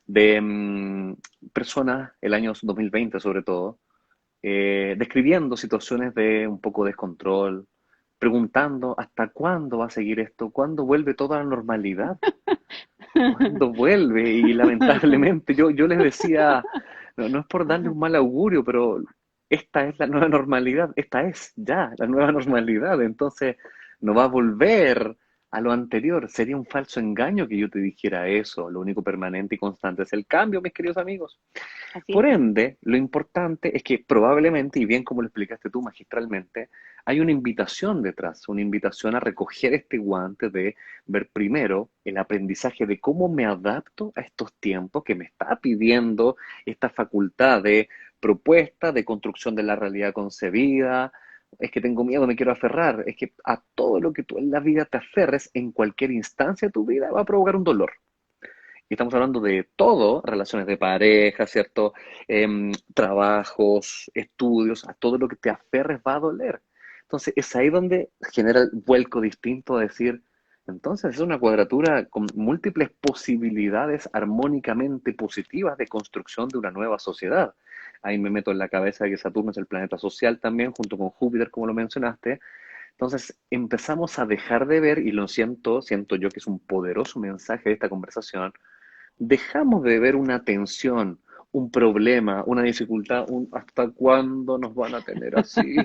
de personas, el año 2020 sobre todo, describiendo situaciones de un poco descontrol, preguntando hasta cuándo va a seguir esto, cuándo vuelve toda la normalidad, cuándo vuelve. Y lamentablemente yo les decía, no es por darle un mal augurio, pero esta es la nueva normalidad, esta es ya la nueva normalidad, entonces no va a volver a lo anterior. Sería un falso engaño que yo te dijera eso. Lo único permanente y constante es el cambio, mis queridos amigos. Así Por es. ende, lo importante es que probablemente, y bien como lo explicaste tú magistralmente, hay una invitación detrás, una invitación a recoger este guante de ver primero el aprendizaje de cómo me adapto a estos tiempos que me está pidiendo esta facultad de propuesta, de construcción de la realidad concebida. Es que tengo miedo, me quiero aferrar. Es que a todo lo que tú en la vida te aferres, en cualquier instancia de tu vida, va a provocar un dolor. Y estamos hablando de todo, relaciones de pareja, ¿cierto? Trabajos, estudios, a todo lo que te aferres va a doler. Entonces es ahí donde genera el vuelco distinto a decir, entonces es una cuadratura con múltiples posibilidades armónicamente positivas de construcción de una nueva sociedad. Ahí me meto en la cabeza de que Saturno es el planeta social también, junto con Júpiter, como lo mencionaste. Entonces empezamos a dejar de ver, y lo siento yo que es un poderoso mensaje de esta conversación, dejamos de ver una tensión, un problema, una dificultad, un ¿hasta cuándo nos van a tener así?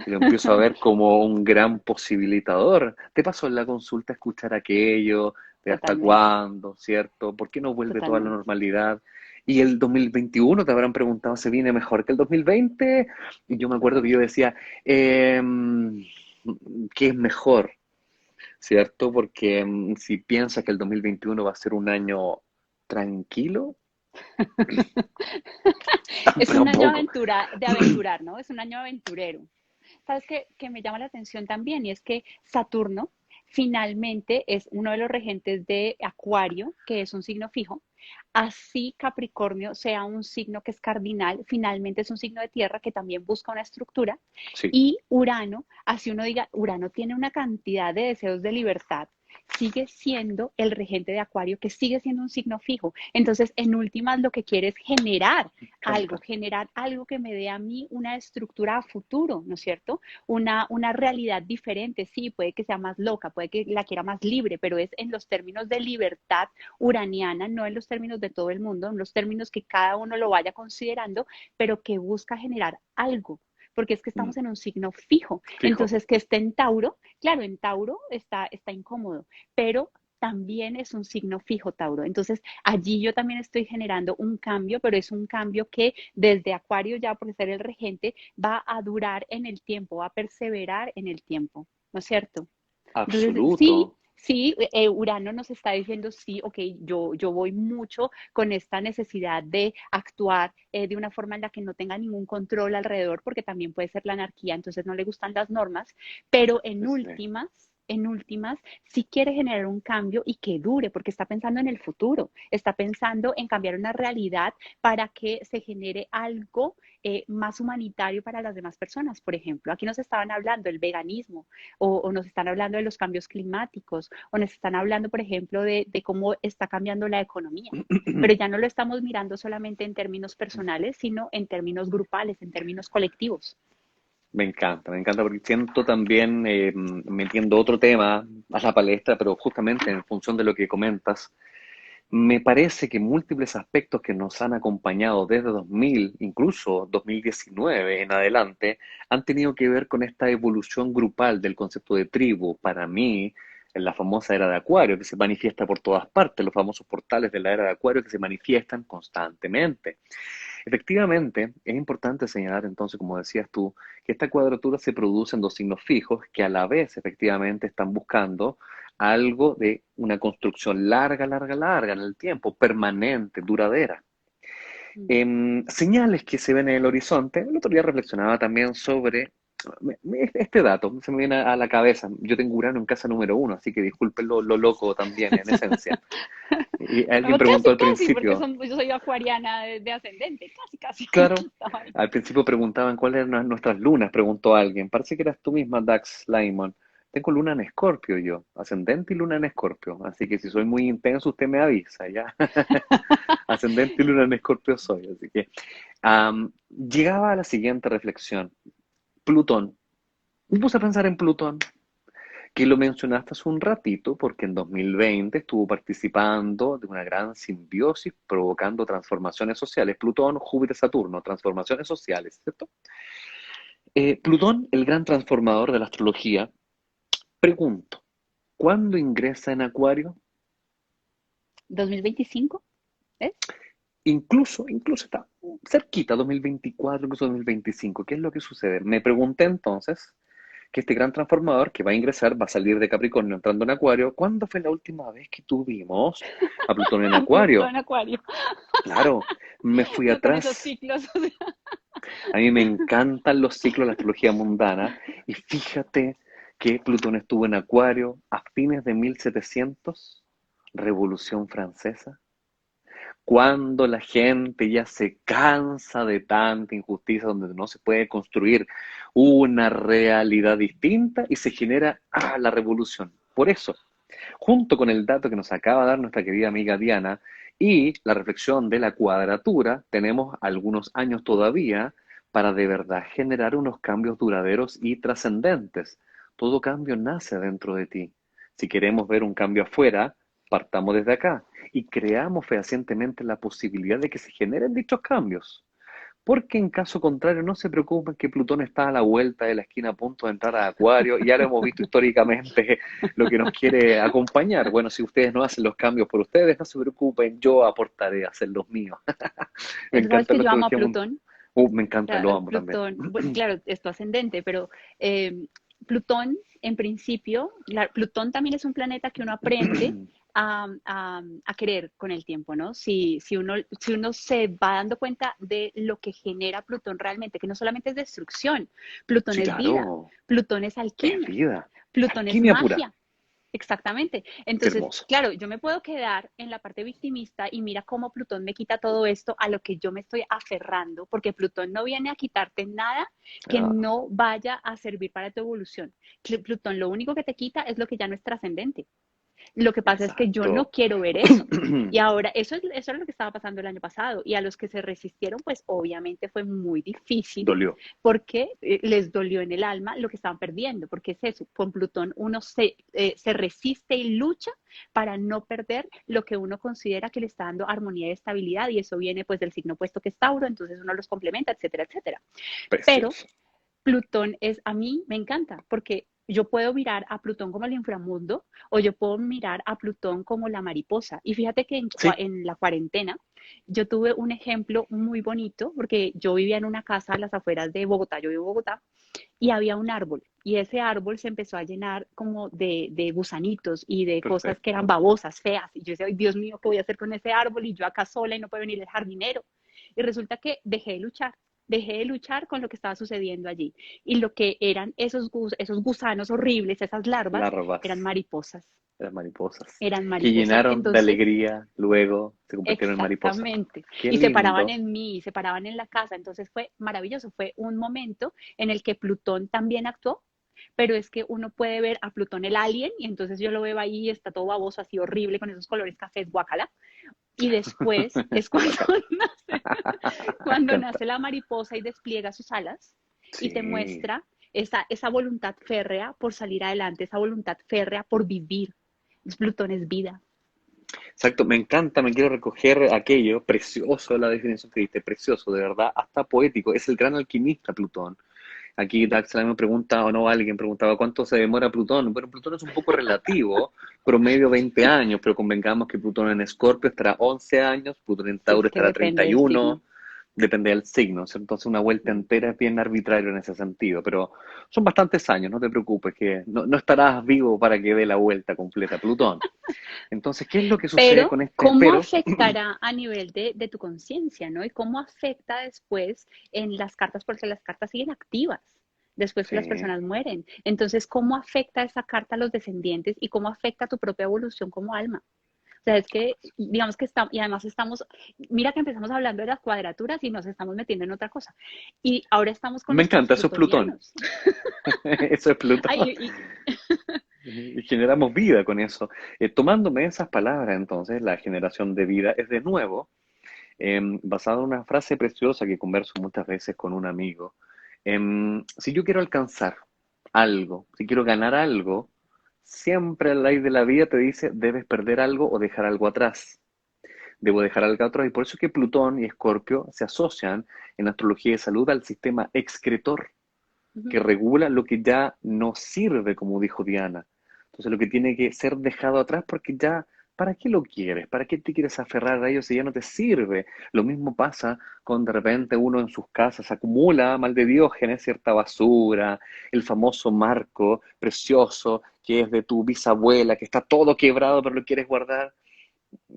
Y lo empiezo a ver como un gran posibilitador. Te pasó en la consulta a escuchar aquello, de hasta Totalmente, cuándo, ¿cierto? ¿Por qué no vuelve toda la totalmente. normalidad? Y el 2021 te habrán preguntado, ¿se viene mejor que el 2020? Y yo me acuerdo que yo Totalmente. decía, ¿qué es mejor? ¿Cierto? Porque si piensas que el 2021 va a ser un año tranquilo, Es pero un un año poco. de aventurar, ¿no? Es un año aventurero. ¿Sabes qué? Que me llama la atención también y es que Saturno finalmente es uno de los regentes de Acuario, que es un signo fijo. Así Capricornio sea un signo que es cardinal, finalmente es un signo de tierra que también busca una estructura. Sí, Y Urano, así uno diga, Urano tiene una cantidad de deseos de libertad. sigue siendo el regente de Acuario, que sigue siendo un signo fijo. Entonces, en últimas, lo que quiere es Canta. generar algo que me dé a mí una estructura a futuro, ¿no es cierto? Una realidad diferente, sí, puede que sea más loca, puede que la quiera más libre, pero es en los términos de libertad uraniana, no en los términos de todo el mundo, en los términos que cada uno lo vaya considerando, pero que busca generar algo, porque es que Mm, estamos en un signo fijo. fijo. Entonces, que esté en Tauro, claro, en Tauro está incómodo, pero también es un signo fijo, Tauro. Entonces, allí yo también estoy generando un cambio, pero es un cambio que desde Acuario, ya por ser el regente, va a durar en el tiempo, va a perseverar en el tiempo, ¿no es cierto? Entonces, sí, Absoluto. sí, Urano nos está diciendo, sí, ok, yo voy mucho con esta necesidad de actuar de una forma en la que no tenga ningún control alrededor, porque también puede ser la anarquía, entonces no le gustan las normas, pero Sí. en últimas, sí quiere generar un cambio y que dure, porque está pensando en el futuro, está pensando en cambiar una realidad para que se genere algo más humanitario para las demás personas. Por ejemplo, aquí nos estaban hablando del veganismo, o nos están hablando de los cambios climáticos, o nos están hablando, por ejemplo, de cómo está cambiando la economía. Pero ya no lo estamos mirando solamente en términos personales, sino en términos grupales, en términos colectivos. Me encanta porque siento también, metiendo otro tema a la palestra, pero justamente en función de lo que comentas, me parece que múltiples aspectos que nos han acompañado desde 2000, incluso 2019 en adelante, han tenido que ver con esta evolución grupal del concepto de tribu. Para mí, en la famosa era de Acuario, que se manifiesta por todas partes, los famosos portales de la era de Acuario que se manifiestan constantemente. Efectivamente, es importante señalar entonces, como decías tú, que esta cuadratura se produce en dos signos fijos que a la vez efectivamente están buscando algo de una construcción larga, larga, larga en el tiempo, permanente, duradera. Señales que se ven en el horizonte. El otro día reflexionaba también sobre este dato, se me viene a la cabeza. Yo tengo Urano en casa número uno, así que disculpen lo loco también en esencia. Y alguien preguntó Casi, al casi, porque principio, yo soy acuariana de ascendente, casi, casi. claro, Estaba ahí. al principio preguntaban cuáles eran nuestras lunas, preguntó alguien. Parece que eras tú misma, Dax Lyman. Tengo luna en Escorpio yo, ascendente y luna en Escorpio. Así que si soy muy intenso, usted me avisa, ¿ya? Ascendente y luna en Escorpio soy. Así que llegaba a la siguiente reflexión. Plutón. Me puse a pensar en Plutón, que lo mencionaste hace un ratito, porque en 2020 estuvo participando de una gran simbiosis provocando transformaciones sociales. Plutón, Júpiter, Saturno, transformaciones sociales, ¿cierto? Plutón, el gran transformador de la astrología, pregunto, ¿cuándo ingresa en Acuario? 2025, ¿ves? Incluso está cerquita, 2024, incluso 2025. ¿Qué es lo que sucede? Me pregunté entonces que este gran transformador que va a ingresar, va a salir de Capricornio entrando en Acuario. ¿Cuándo fue la última vez que tuvimos a Plutón en Acuario? Plutón, Acuario. Claro, me fui Yo con esos atrás. ciclos. A mí me encantan los ciclos de la astrología mundana y fíjate que Plutón estuvo en Acuario a fines de 1700, Revolución Francesa, cuando la gente ya se cansa de tanta injusticia, donde no se puede construir una realidad distinta y se genera la revolución. Por eso, junto con el dato que nos acaba de dar nuestra querida amiga Diana y la reflexión de la cuadratura, tenemos algunos años todavía para de verdad generar unos cambios duraderos y trascendentes. Todo cambio nace dentro de ti. Si queremos ver un cambio afuera, partamos desde acá y creamos fehacientemente la posibilidad de que se generen dichos cambios. Porque en caso contrario, no se preocupen que Plutón está a la vuelta de la esquina a punto de entrar a Acuario. Ya lo hemos visto históricamente lo que nos quiere acompañar. Bueno, si ustedes no hacen los cambios por ustedes, no se preocupen, yo aportaré a hacer los míos. Me Sabes encanta que la yo amo a astrología. Plutón. Me encanta, lo Sea, amo también. Plutón, bueno, claro, es tu ascendente, pero Plutón, en principio, Plutón también es un planeta que uno aprende a querer con el tiempo, ¿no? Si uno se va dando cuenta de lo que genera Plutón realmente, que no solamente es destrucción, Plutón Sí, es vida, claro, Plutón es es alquimia, vida. Plutón es Alquimia pura. magia. Exactamente. Qué Entonces, hermoso. claro, yo me puedo quedar en la parte victimista y mira cómo Plutón me quita todo esto a lo que yo me estoy aferrando, porque Plutón no viene a quitarte nada que Ah, no vaya a servir para tu evolución. Plutón lo único que te quita es lo que ya no es trascendente. Lo que pasa es que yo no Exacto. quiero ver eso. Y ahora, eso es lo que estaba pasando el año pasado. Y a los que se resistieron, pues obviamente fue muy difícil Dolió. porque les dolió en el alma lo que estaban perdiendo. Porque es eso, con Plutón uno se resiste y lucha para no perder lo que uno considera que le está dando armonía y estabilidad. Y eso viene pues del signo opuesto que es Tauro, entonces uno los complementa, etcétera, etcétera. Pero Precioso. Plutón es, a mí me encanta, porque yo puedo mirar a Plutón como el inframundo o yo puedo mirar a Plutón como la mariposa. Y fíjate que Sí, en la cuarentena yo tuve un ejemplo muy bonito, porque yo vivía en una casa a las afueras de Bogotá, yo vivo en Bogotá, y había un árbol. Y ese árbol se empezó a llenar como de gusanitos y de cosas que perfecto. eran babosas, feas. Y yo decía, ay, Dios mío, ¿qué voy a hacer con ese árbol? Y yo acá sola y no puede venir el jardinero. Y resulta que dejé de luchar con lo que estaba sucediendo allí. Y lo que eran esos gusanos horribles, esas larvas, eran Larvas, mariposas. las mariposas, Eran que mariposas. llenaron de Entonces, alegría, luego se convirtieron en mariposas. exactamente. Qué Y se paraban lindo. en mí, se paraban en la casa. Entonces fue maravilloso. Fue un momento en el que Plutón también actuó, pero es que uno puede ver a Plutón el alien y entonces yo lo veo ahí y está todo baboso, así horrible, con esos colores cafés, guacala. Y después es cuando Guacala. nace, Me cuando encanta. nace la mariposa y despliega sus alas y te Sí. muestra esa voluntad férrea por salir adelante, esa voluntad férrea por vivir. Plutón es vida. Exacto, me encanta, me quiero recoger aquello, precioso la definición que diste, precioso, de verdad, hasta poético, es el gran alquimista Plutón. Aquí Daxla me pregunta, o no, alguien preguntaba, ¿cuánto se demora Plutón? Bueno, Plutón es un poco relativo, promedio 20 años, pero convengamos que Plutón en Escorpio estará 11 años, Plutón en Sí, Tauro es que estará depende del 31, signo. depende del signo, ¿cierto? Entonces una vuelta entera es bien arbitrario en ese sentido, pero son bastantes años, no te preocupes, que no estarás vivo para que dé la vuelta completa Plutón. Entonces, ¿qué es lo que sucede Pero, con este? ¿cómo Pero afectará a nivel de tu conciencia, ¿no? Y cómo afecta después en las cartas, porque las cartas siguen activas después que las sí, personas mueren. Entonces, ¿cómo afecta esa carta a los descendientes y cómo afecta a tu propia evolución como alma? O sea, es que, digamos que estamos, y además estamos, mira que empezamos hablando de las cuadraturas y nos estamos metiendo en otra cosa. Y ahora estamos con me los encanta, eso es Plutón. transplutonianos. Eso es Plutón. Ay, Y generamos vida con eso. Tomándome esas palabras, entonces, la generación de vida es de nuevo basada en una frase preciosa que converso muchas veces con un amigo. Si yo quiero alcanzar algo, si quiero ganar algo, siempre la ley de la vida te dice, debes perder algo o dejar algo atrás. Debo dejar algo atrás. Y por eso es que Plutón y Escorpio se asocian en astrología de salud al sistema excretor, que regula lo que ya no sirve, como dijo Diana. Entonces, lo que tiene que ser dejado atrás porque ya, ¿para qué lo quieres? ¿Para qué te quieres aferrar a ello si ya no te sirve? Lo mismo pasa cuando de repente uno en sus casas acumula, mal de Diógenes, cierta basura, el famoso marco precioso que es de tu bisabuela, que está todo quebrado, pero lo quieres guardar.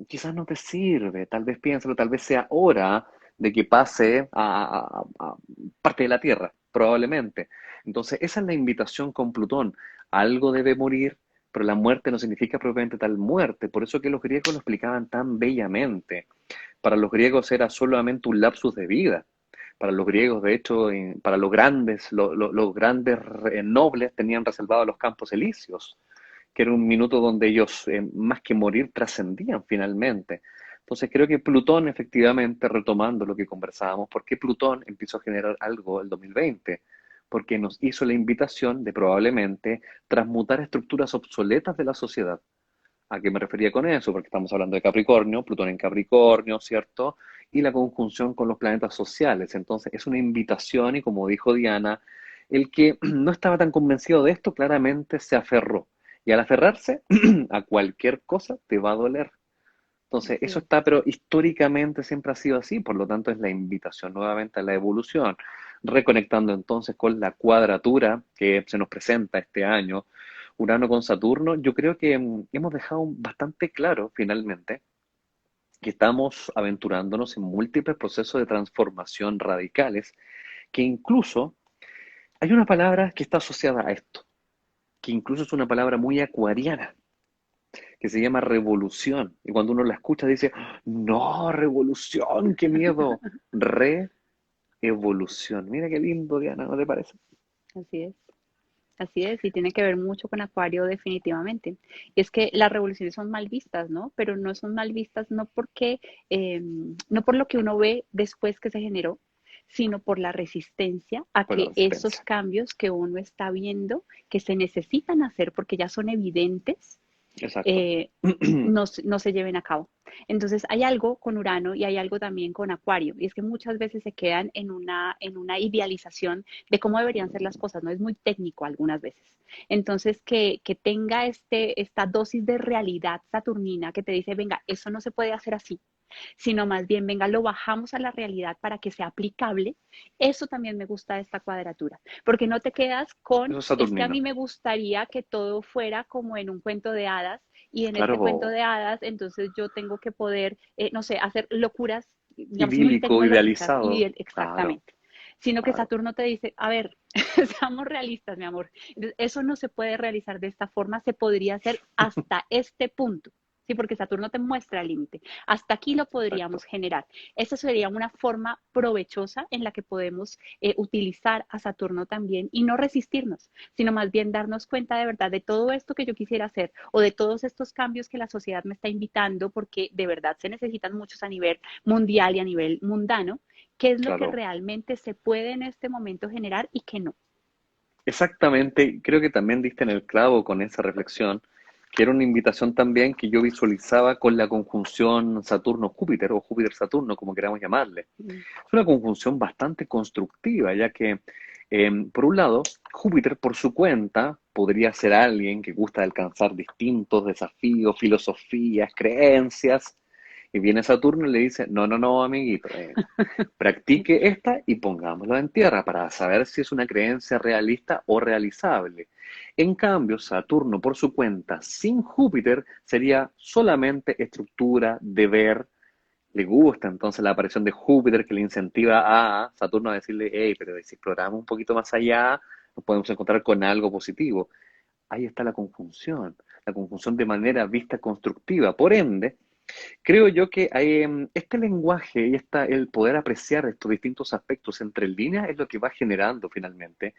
Quizás no te sirve, tal vez piénsalo, tal vez sea hora de que pase a parte de la Tierra, probablemente. Entonces, esa es la invitación con Plutón. Algo debe morir, pero la muerte no significa propiamente tal muerte. Por eso que los griegos lo explicaban tan bellamente. Para los griegos era solamente un lapsus de vida. Para los griegos, de hecho, para los grandes, los grandes nobles tenían reservados los campos elíseos, que era un minuto donde ellos, más que morir, trascendían finalmente. Entonces creo que Plutón, efectivamente, retomando lo que conversábamos, ¿por qué Plutón empezó a generar algo el 2020? Porque nos hizo la invitación de probablemente transmutar estructuras obsoletas de la sociedad. ¿A qué me refería con eso? Porque estamos hablando de Capricornio, Plutón en Capricornio, ¿cierto? Y la conjunción con los planetas sociales. Entonces es una invitación y como dijo Diana, el que no estaba tan convencido de esto claramente se aferró. Y al aferrarse a cualquier cosa te va a doler. Entonces, así eso es. está, pero históricamente siempre ha sido así, por lo tanto es la invitación nuevamente a la evolución, reconectando entonces con la cuadratura que se nos presenta este año, Urano con Saturno, yo creo que hemos dejado bastante claro finalmente que estamos aventurándonos en múltiples procesos de transformación radicales, que incluso hay una palabra que está asociada a esto, que incluso es una palabra muy acuariana, que se llama revolución. Y cuando uno la escucha dice, no, revolución, qué miedo. Reevolución. Mira qué lindo, Diana, ¿no te parece? Así es. Así es, y tiene que ver mucho con Acuario definitivamente. Y es que las revoluciones son mal vistas, ¿no? Pero no son mal vistas no porque, no por lo que uno ve después que se generó, sino por la resistencia a por la que esos resistencia. cambios que uno está viendo, que se necesitan hacer porque ya son evidentes, Exacto. eh, no se lleven a cabo. Entonces hay algo con Urano y hay algo también con Acuario, y es que muchas veces se quedan en una idealización de cómo deberían ser las cosas, ¿no? Es muy técnico algunas veces. Entonces, que tenga esta dosis de realidad saturnina que te dice, venga, eso no se puede hacer así, sino más bien, venga, lo bajamos a la realidad para que sea aplicable. Eso también me gusta de esta cuadratura, porque no te quedas con, Eso es es que a saturnino. mí me gustaría que todo fuera como en un cuento de hadas y en este cuento Claro, de hadas, entonces yo tengo que poder, no sé, hacer locuras, digamos, muy idílico, tecnológicas, idealizado. Claro, exactamente. Sino que claro. Saturno te dice, a ver, seamos realistas, mi amor. Entonces, eso no se puede realizar de esta forma, se podría hacer hasta este punto. Sí, porque Saturno te muestra el límite. Hasta aquí lo podríamos Exacto. generar. Esa sería una forma provechosa en la que podemos utilizar a Saturno también y no resistirnos, sino más bien darnos cuenta de verdad de todo esto que yo quisiera hacer o de todos estos cambios que la sociedad me está invitando, porque de verdad se necesitan muchos a nivel mundial y a nivel mundano, qué es lo que Claro. realmente se puede en este momento generar y qué no. Exactamente. Creo que también diste en el clavo con esa reflexión, que era una invitación también que yo visualizaba con la conjunción Saturno-Júpiter o Júpiter-Saturno, como queramos llamarle. Mm. Es una conjunción bastante constructiva, ya que, por un lado, Júpiter por su cuenta podría ser alguien que gusta de alcanzar distintos desafíos, filosofías, creencias, y viene Saturno y le dice, no, no, no, amiguito, practique esta y pongámoslo en tierra para saber si es una creencia realista o realizable. En cambio, Saturno por su cuenta, sin Júpiter, sería solamente estructura, deber. Le gusta entonces la aparición de Júpiter que le incentiva a Saturno a decirle, hey, pero si exploramos un poquito más allá, nos podemos encontrar con algo positivo. Ahí está la conjunción de manera vista constructiva. Por ende, creo yo que hay, este lenguaje y el poder apreciar estos distintos aspectos entre líneas es lo que va generando finalmente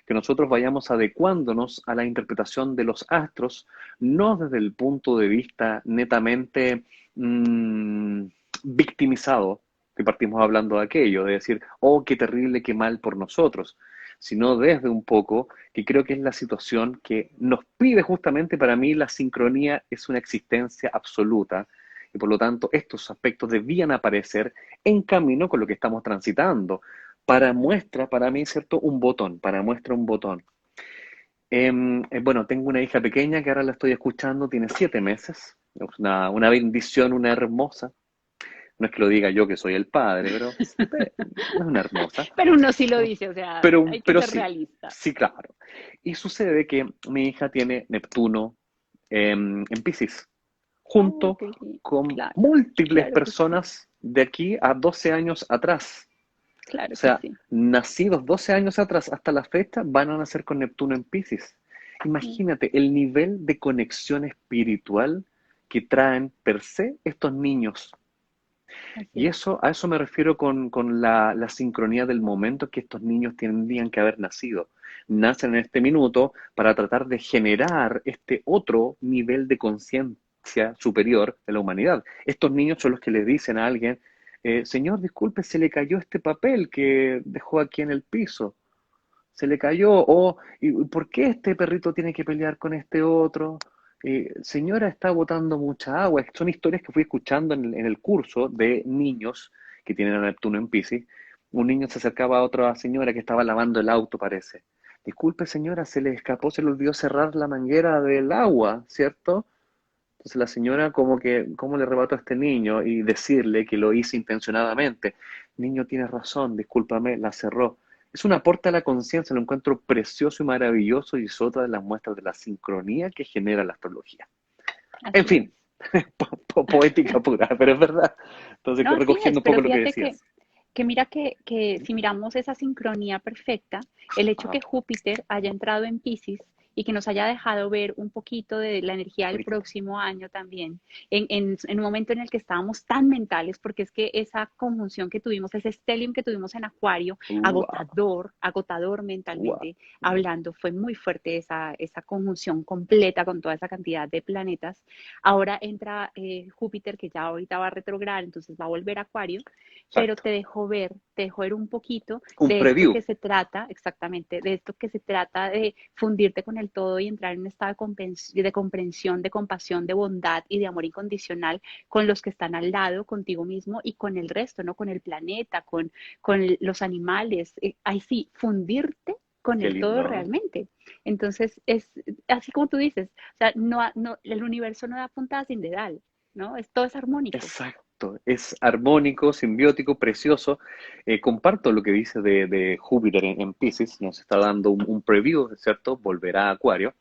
que nosotros vayamos adecuándonos a la interpretación de los astros, no desde el punto de vista netamente mmm, victimizado, que partimos hablando de aquello, de decir, oh, qué terrible, qué mal por nosotros, sino desde un poco que creo que es la situación que nos pide justamente para mí la sincronía es una existencia absoluta y por lo tanto estos aspectos debían aparecer en camino con lo que estamos transitando. Para muestra, para mí, ¿cierto? Un botón, para muestra un botón. Bueno, tengo una hija pequeña que ahora la estoy escuchando, tiene 7 meses, es una bendición, una hermosa. No es que lo diga yo que soy el padre, pero es una hermosa. Pero uno sí lo dice, o sea, hay que Pero ser sí, realista. sí, claro. Y sucede que mi hija tiene Neptuno en Piscis, Oh, junto qué lindo. con Claro, múltiples claro que sí, personas de aquí a 12 años atrás. O claro que sea, sí. nacidos 12 años atrás hasta la fecha van a nacer con Neptuno en Piscis. Mm, Imagínate el nivel de conexión espiritual que traen per se estos niños. así Y es. eso, a eso me refiero con la sincronía del momento que estos niños tendrían que haber nacido. Nacen en este minuto para tratar de generar este otro nivel de conciencia superior de la humanidad. Estos niños son los que le dicen a alguien, señor, disculpe, se le cayó este papel que dejó aquí en el piso. Se le cayó, o ¿y por qué este perrito tiene que pelear con este otro? Señora, está botando mucha agua. Son historias que fui escuchando en el curso de niños que tienen a Neptuno en Piscis. Un niño se acercaba a otra señora que estaba lavando el auto, parece. Disculpe, señora, se le escapó, se le olvidó cerrar la manguera del agua, ¿cierto? Entonces la señora como que, ¿cómo le arrebató a este niño? Y decirle que lo hice intencionadamente. Niño, tienes razón, discúlpame, la cerró. Es un aporte a la conciencia, lo encuentro precioso y maravilloso y es otra de las muestras de la sincronía que genera la astrología. En Así es. fin, poética pura, pero es verdad. Entonces, No, así es, recogiendo un poco pero lo que fíjate decías. que mira que si miramos esa sincronía perfecta, el hecho Ajá, que Júpiter haya entrado en Pisces y que nos haya dejado ver un poquito de la energía del Ahorita. próximo año también, en un momento en el que estábamos tan mentales, porque es que esa conjunción que tuvimos, ese stellium que tuvimos en Acuario, Wow, agotador, agotador wow. mentalmente hablando, fue muy fuerte esa conjunción completa con toda esa cantidad de planetas. Ahora entra Júpiter, que ya ahorita va a retrogradar, entonces va a volver a Acuario, pero Exacto. te dejó ver un poquito Un de esto preview. que se trata, exactamente, de esto que se trata de fundirte con el todo y entrar en un estado de comprensión, de compasión, de bondad y de amor incondicional con los que están al lado, contigo mismo y con el resto, ¿no? Con el planeta, con los animales. Ahí sí, fundirte con Qué el todo lindo. realmente. Entonces, es así como tú dices, o sea, no, el universo no da puntada sin dedal, ¿no? Todo es armónico. Exacto. Es armónico, simbiótico, precioso. Comparto lo que dice de Júpiter en Pisces. Nos está dando un preview, ¿cierto? Volverá a Acuario.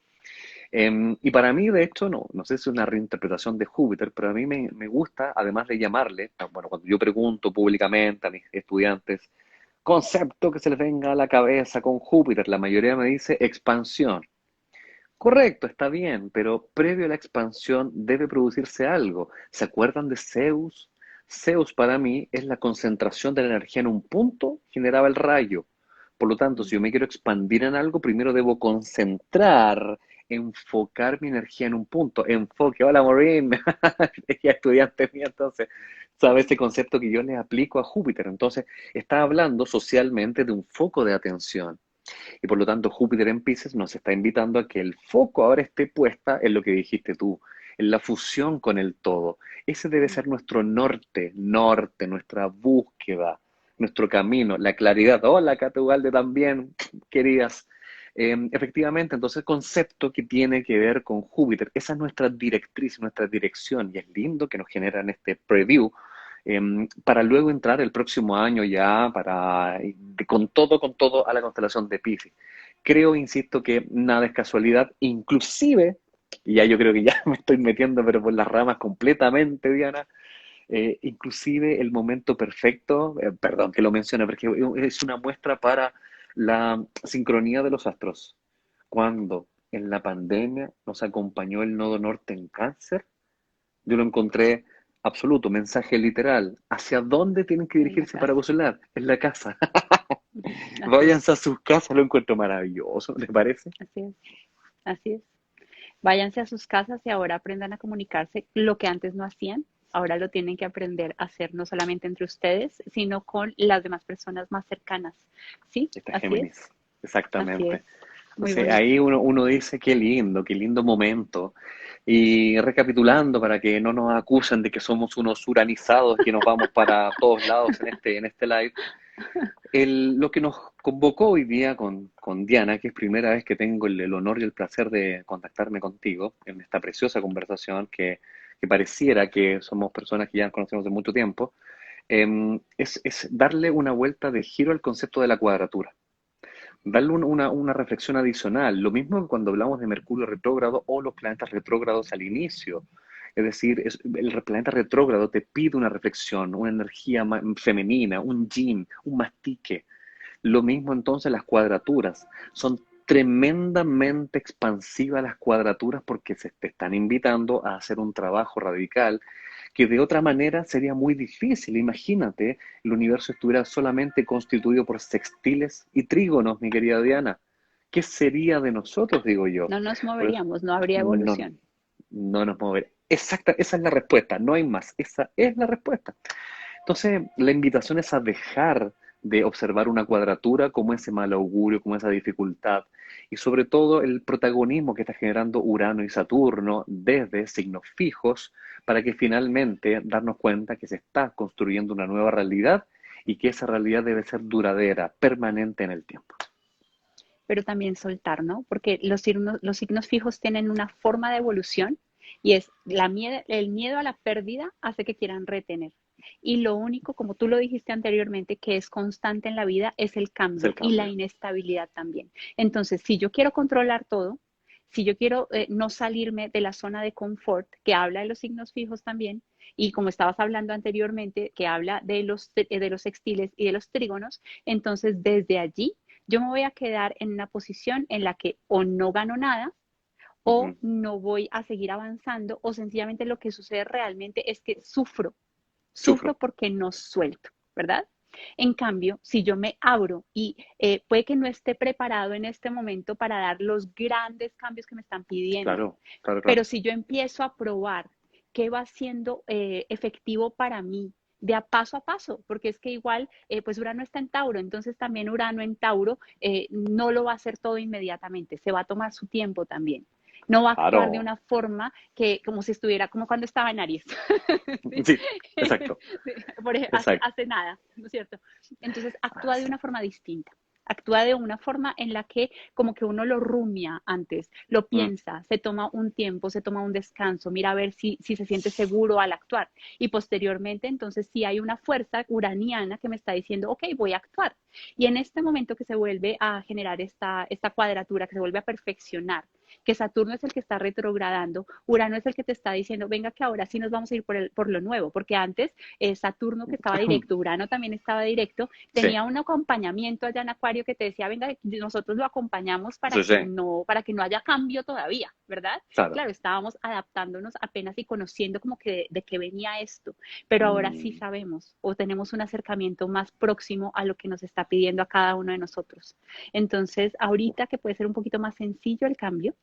Y para mí, de hecho, no sé si es una reinterpretación de Júpiter, pero a mí me gusta, además de llamarle, bueno, cuando yo pregunto públicamente a mis estudiantes, concepto que se les venga a la cabeza con Júpiter, la mayoría me dice expansión. Correcto, está bien, pero previo a la expansión debe producirse algo. ¿Se acuerdan de Zeus? Zeus para mí es la concentración de la energía en un punto, generaba el rayo. Por lo tanto, si yo me quiero expandir en algo, primero debo concentrar, enfocar mi energía en un punto. Enfoque, hola Maureen, ella estudiante mía, entonces, sabe este concepto que yo le aplico a Júpiter. Entonces, está hablando socialmente de un foco de atención. Y por lo tanto, Júpiter en Pisces nos está invitando a que el foco ahora esté puesta en lo que dijiste tú, en la fusión con el todo. Ese debe ser nuestro norte, nuestra búsqueda, nuestro camino, la claridad. Hola, Cate Ugalde también, queridas. Efectivamente, entonces, concepto que tiene que ver con Júpiter, esa es nuestra directriz, nuestra dirección, y es lindo que nos generan este preview para luego entrar el próximo año ya con todo a la constelación de Piscis. Creo, insisto, que nada es casualidad, inclusive, y ya yo creo que ya me estoy metiendo pero por las ramas completamente, Diana, inclusive el momento perfecto, perdón que lo mencione, porque es una muestra para la sincronía de los astros. Cuando en la pandemia nos acompañó el nodo norte en cáncer, yo lo encontré absoluto, mensaje literal. ¿Hacia dónde tienen que En la dirigirse para casa. evolucionar? En la casa. Así es, Váyanse a sus casas, lo encuentro maravilloso, ¿les parece? así es, así es. Váyanse a sus casas y ahora aprendan a comunicarse lo que antes no hacían. Ahora lo tienen que aprender a hacer no solamente entre ustedes, sino con las demás personas más cercanas. ¿Sí? Este Así es, Géminis, así es. exactamente. Muy Entonces bonito. ahí uno dice, qué lindo momento. Y recapitulando para que no nos acusen de que somos unos uranizados y que nos vamos para todos lados en este live, lo que nos convocó hoy día con Diana, que es primera vez que tengo el honor y el placer de contactarme contigo en esta preciosa conversación que pareciera que somos personas que ya nos conocemos de mucho tiempo, es darle una vuelta de giro al concepto de la cuadratura, darle una reflexión adicional. Lo mismo que cuando hablamos de Mercurio retrógrado o los planetas retrógrados al inicio. Es decir, el planeta retrógrado te pide una reflexión, una energía femenina, un yin, un mastique. Lo mismo entonces las cuadraturas. Son tremendamente expansivas las cuadraturas porque se te están invitando a hacer un trabajo radical que de otra manera sería muy difícil. Imagínate, el universo estuviera solamente constituido por sextiles y trígonos, mi querida Diana. ¿Qué sería de nosotros, digo yo? No nos Por eso, moveríamos, no habría no, evolución. no nos mover. Exacta, esa es la respuesta, no hay más. Esa es la respuesta. Entonces, la invitación es a dejar de observar una cuadratura como ese mal augurio, como esa dificultad, y sobre todo el protagonismo que está generando Urano y Saturno desde signos fijos, para que finalmente darnos cuenta que se está construyendo una nueva realidad y que esa realidad debe ser duradera, permanente en el tiempo. Pero también soltar, ¿no? Porque los signos fijos tienen una forma de evolución y es el miedo a la pérdida hace que quieran retener. Y lo único, como tú lo dijiste anteriormente, que es constante en la vida es el Es el cambio y la cambio. inestabilidad también. Entonces, si yo quiero controlar todo, si yo quiero no salirme de la zona de confort, que habla de los signos fijos también, y como estabas hablando anteriormente, que habla de los sextiles y de los trígonos, entonces desde allí yo me voy a quedar en una posición en la que o no gano nada o Ujú. no voy a seguir avanzando o sencillamente lo que sucede realmente es que sufro Sufro. porque no suelto, ¿verdad? En cambio, si yo me abro y puede que no esté preparado en este momento para dar los grandes cambios que me están pidiendo, Claro, claro, pero claro. si yo empiezo a probar qué va siendo efectivo para mí de a paso, porque es que igual, pues Urano está en Tauro, entonces también Urano en Tauro no lo va a hacer todo inmediatamente, se va a tomar su tiempo también. No va a actuar de Claro. una forma que como si estuviera como cuando estaba en Aries. ¿Sí? Sí, exacto, Sí, exacto. hace nada, ¿no es cierto? Entonces actúa de una forma distinta. Actúa de una forma en la que como que uno lo rumia antes, lo Mm, piensa, se toma un tiempo, se toma un descanso, mira a ver si se siente seguro al actuar. Y posteriormente, entonces, sí hay una fuerza uraniana que me está diciendo, ok, voy a actuar. Y en este momento que se vuelve a generar esta cuadratura, que se vuelve a perfeccionar, que Saturno es el que está retrogradando, Urano es el que te está diciendo, venga que ahora sí nos vamos a ir por lo nuevo, porque antes Saturno que estaba directo, Urano también estaba directo, sí, tenía un acompañamiento allá en Acuario que te decía, venga, nosotros lo acompañamos sí, sí, para que no haya cambio todavía, ¿verdad? claro. Claro, estábamos adaptándonos apenas y conociendo como que de qué venía esto, pero ahora sí Mm, sabemos o tenemos un acercamiento más próximo a lo que nos está pidiendo a cada uno de nosotros. Entonces, ahorita que puede ser un poquito más sencillo el cambio,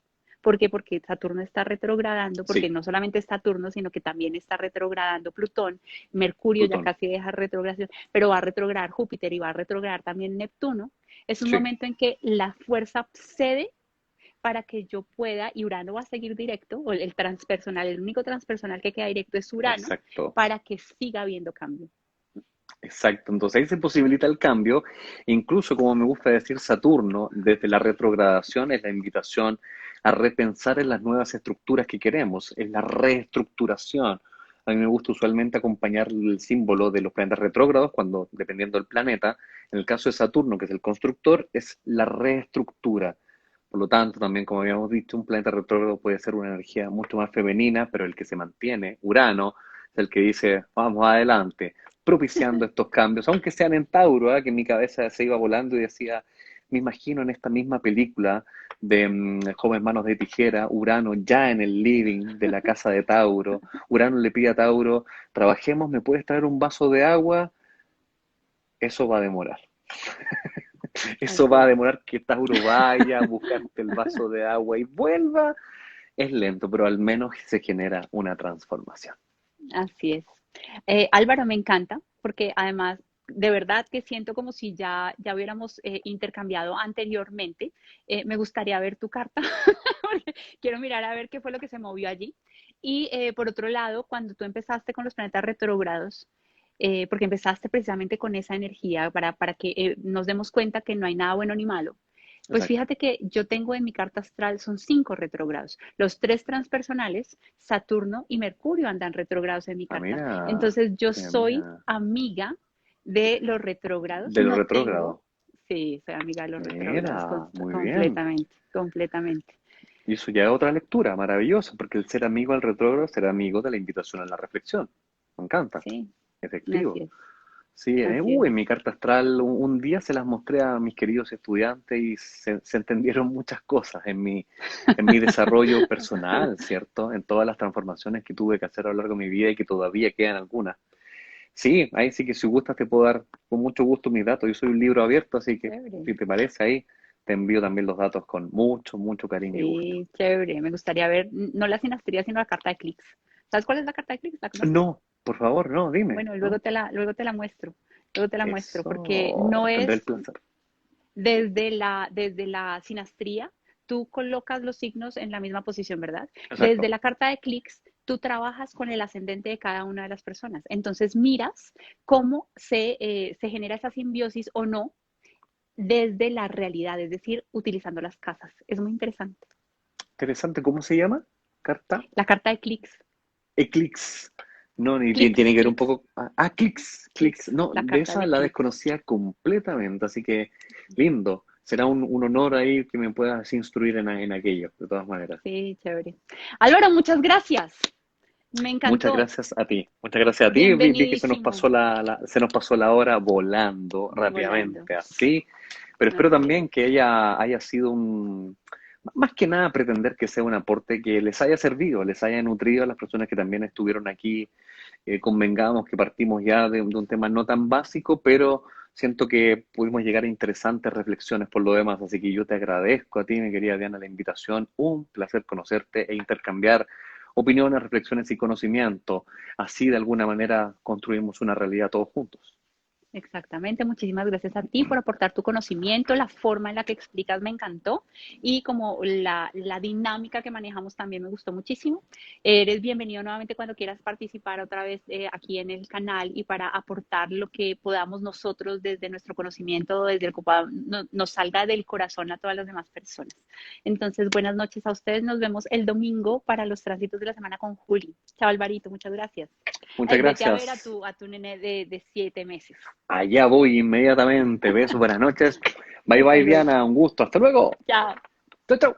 ¿por qué? Porque Saturno está retrogradando, porque sí, no solamente es Saturno, sino que también está retrogradando Plutón, Mercurio ya Plutón. casi deja retrogradación, pero va a retrogradar Júpiter y va a retrogradar también Neptuno. Es un Sí, momento en que la fuerza cede para que yo pueda, y Urano va a seguir directo, o el transpersonal, el único transpersonal que queda directo es Urano, exacto. para que siga habiendo cambio. Exacto, entonces ahí se posibilita el cambio, incluso como me gusta decir Saturno, desde la retrogradación es la invitación a repensar en las nuevas estructuras que queremos, es la reestructuración. A mí me gusta usualmente acompañar el símbolo de los planetas retrógrados cuando, dependiendo del planeta, en el caso de Saturno, que es el constructor, es la reestructura. Por lo tanto, también como habíamos dicho, un planeta retrógrado puede ser una energía mucho más femenina, pero el que se mantiene, Urano, es el que dice, vamos adelante propiciando estos cambios, aunque sean en Tauro, ¿eh? Que en mi cabeza se iba volando y decía, me imagino en esta misma película de Jóvenes Manos de Tijera, Urano ya en el living de la casa de Tauro, Urano le pide a Tauro, trabajemos, ¿me puedes traer un vaso de agua? Eso va a demorar. Eso Así va a es. demorar que Tauro vaya a buscarte el vaso de agua y vuelva. Es lento, pero al menos se genera una transformación. Así es. Álvaro, me encanta porque además de verdad que siento como si ya hubiéramos intercambiado anteriormente. Me gustaría ver tu carta porque quiero mirar a ver qué fue lo que se movió allí. Y por otro lado, cuando tú empezaste con los planetas retrógrados, porque empezaste precisamente con esa energía para que nos demos cuenta que no hay nada bueno ni malo. Pues Exacto. fíjate que yo tengo en mi carta astral, son 5 retrógrados. Los 3 transpersonales, Saturno y Mercurio andan retrógrados en mi Ah, carta. mira, Entonces yo mira, soy mira. amiga de los retrógrados. De lo No retrógrado. tengo, sí, soy amiga de los retrógrados Mira, muy bien. completamente, completamente. Y eso ya es otra lectura maravillosa, porque el ser amigo al retrógrado será amigo de la invitación a la reflexión. Me encanta. Sí, así Efectivo. es, Sí, así es. en mi carta astral un día se las mostré a mis queridos estudiantes y se entendieron muchas cosas en mi desarrollo personal, ¿cierto? En todas las transformaciones que tuve que hacer a lo largo de mi vida y que todavía quedan algunas. Sí, ahí sí que si gustas te puedo dar con mucho gusto mis datos. Yo soy un libro abierto, así que Chévere. si te parece ahí, te envío también los datos con mucho, mucho cariño y gusto. Sí, chévere. Me gustaría ver, no la sinastría, sino la carta de clics. ¿Sabes cuál es la carta de clics? ¿La conoces? No, por favor, no, dime, Bueno, ¿no? luego te la muestro. Luego te la muestro, porque no Eso, tendré el es placer. desde la sinastría, tú colocas los signos en la misma posición, ¿verdad? Desde Exacto. la carta de clics, tú trabajas con el ascendente de cada una de las personas. Entonces miras cómo se genera esa simbiosis o no desde la realidad, es decir, utilizando las casas. Es muy interesante. Interesante, ¿cómo se llama? Carta. La carta de clics, Eclipse. No, ni tiene clics, que ver un clics, poco. Clics, clics. clics, No, la de carta esa de la clics. desconocía completamente, así que lindo. Será un honor ahí que me puedas instruir en aquello, de todas maneras. Sí, chévere. Álvaro, muchas gracias. Me Muchas encantó. grancias a ti. Muchas gracias a ti. Vi que se nos Bienvenidísimo. pasó se nos pasó la hora volando Volando. rápidamente. Así. Pero espero Así es. también que haya sido un, más que nada pretender que sea un aporte que les haya servido, les haya nutrido a las personas que también estuvieron aquí. Convengamos que partimos ya de un tema no tan básico, pero siento que pudimos llegar a interesantes reflexiones por lo demás, así que yo te agradezco a ti, mi querida Diana, la invitación, un placer conocerte e intercambiar opiniones, reflexiones y conocimiento. Así de alguna manera construimos una realidad todos juntos. Exactamente, muchísimas gracias a ti por aportar tu conocimiento, la forma en la que explicas me encantó y como la dinámica que manejamos también me gustó muchísimo. Eres bienvenido nuevamente cuando quieras participar otra vez aquí en el canal y para aportar lo que podamos nosotros desde nuestro conocimiento, desde el que nos salga del corazón a todas las demás personas. Entonces, buenas noches a ustedes, nos vemos el domingo para los tránsitos de la semana con Juli. Chao Alvarito, muchas gracias. Muchas Ay, vete a ver gracias. a tu nene de 7 meses. Allá voy inmediatamente. Besos, buenas noches. Bye Hasta bye, luego. Diana. Un gusto. Hasta luego. Chao. Chau, chau.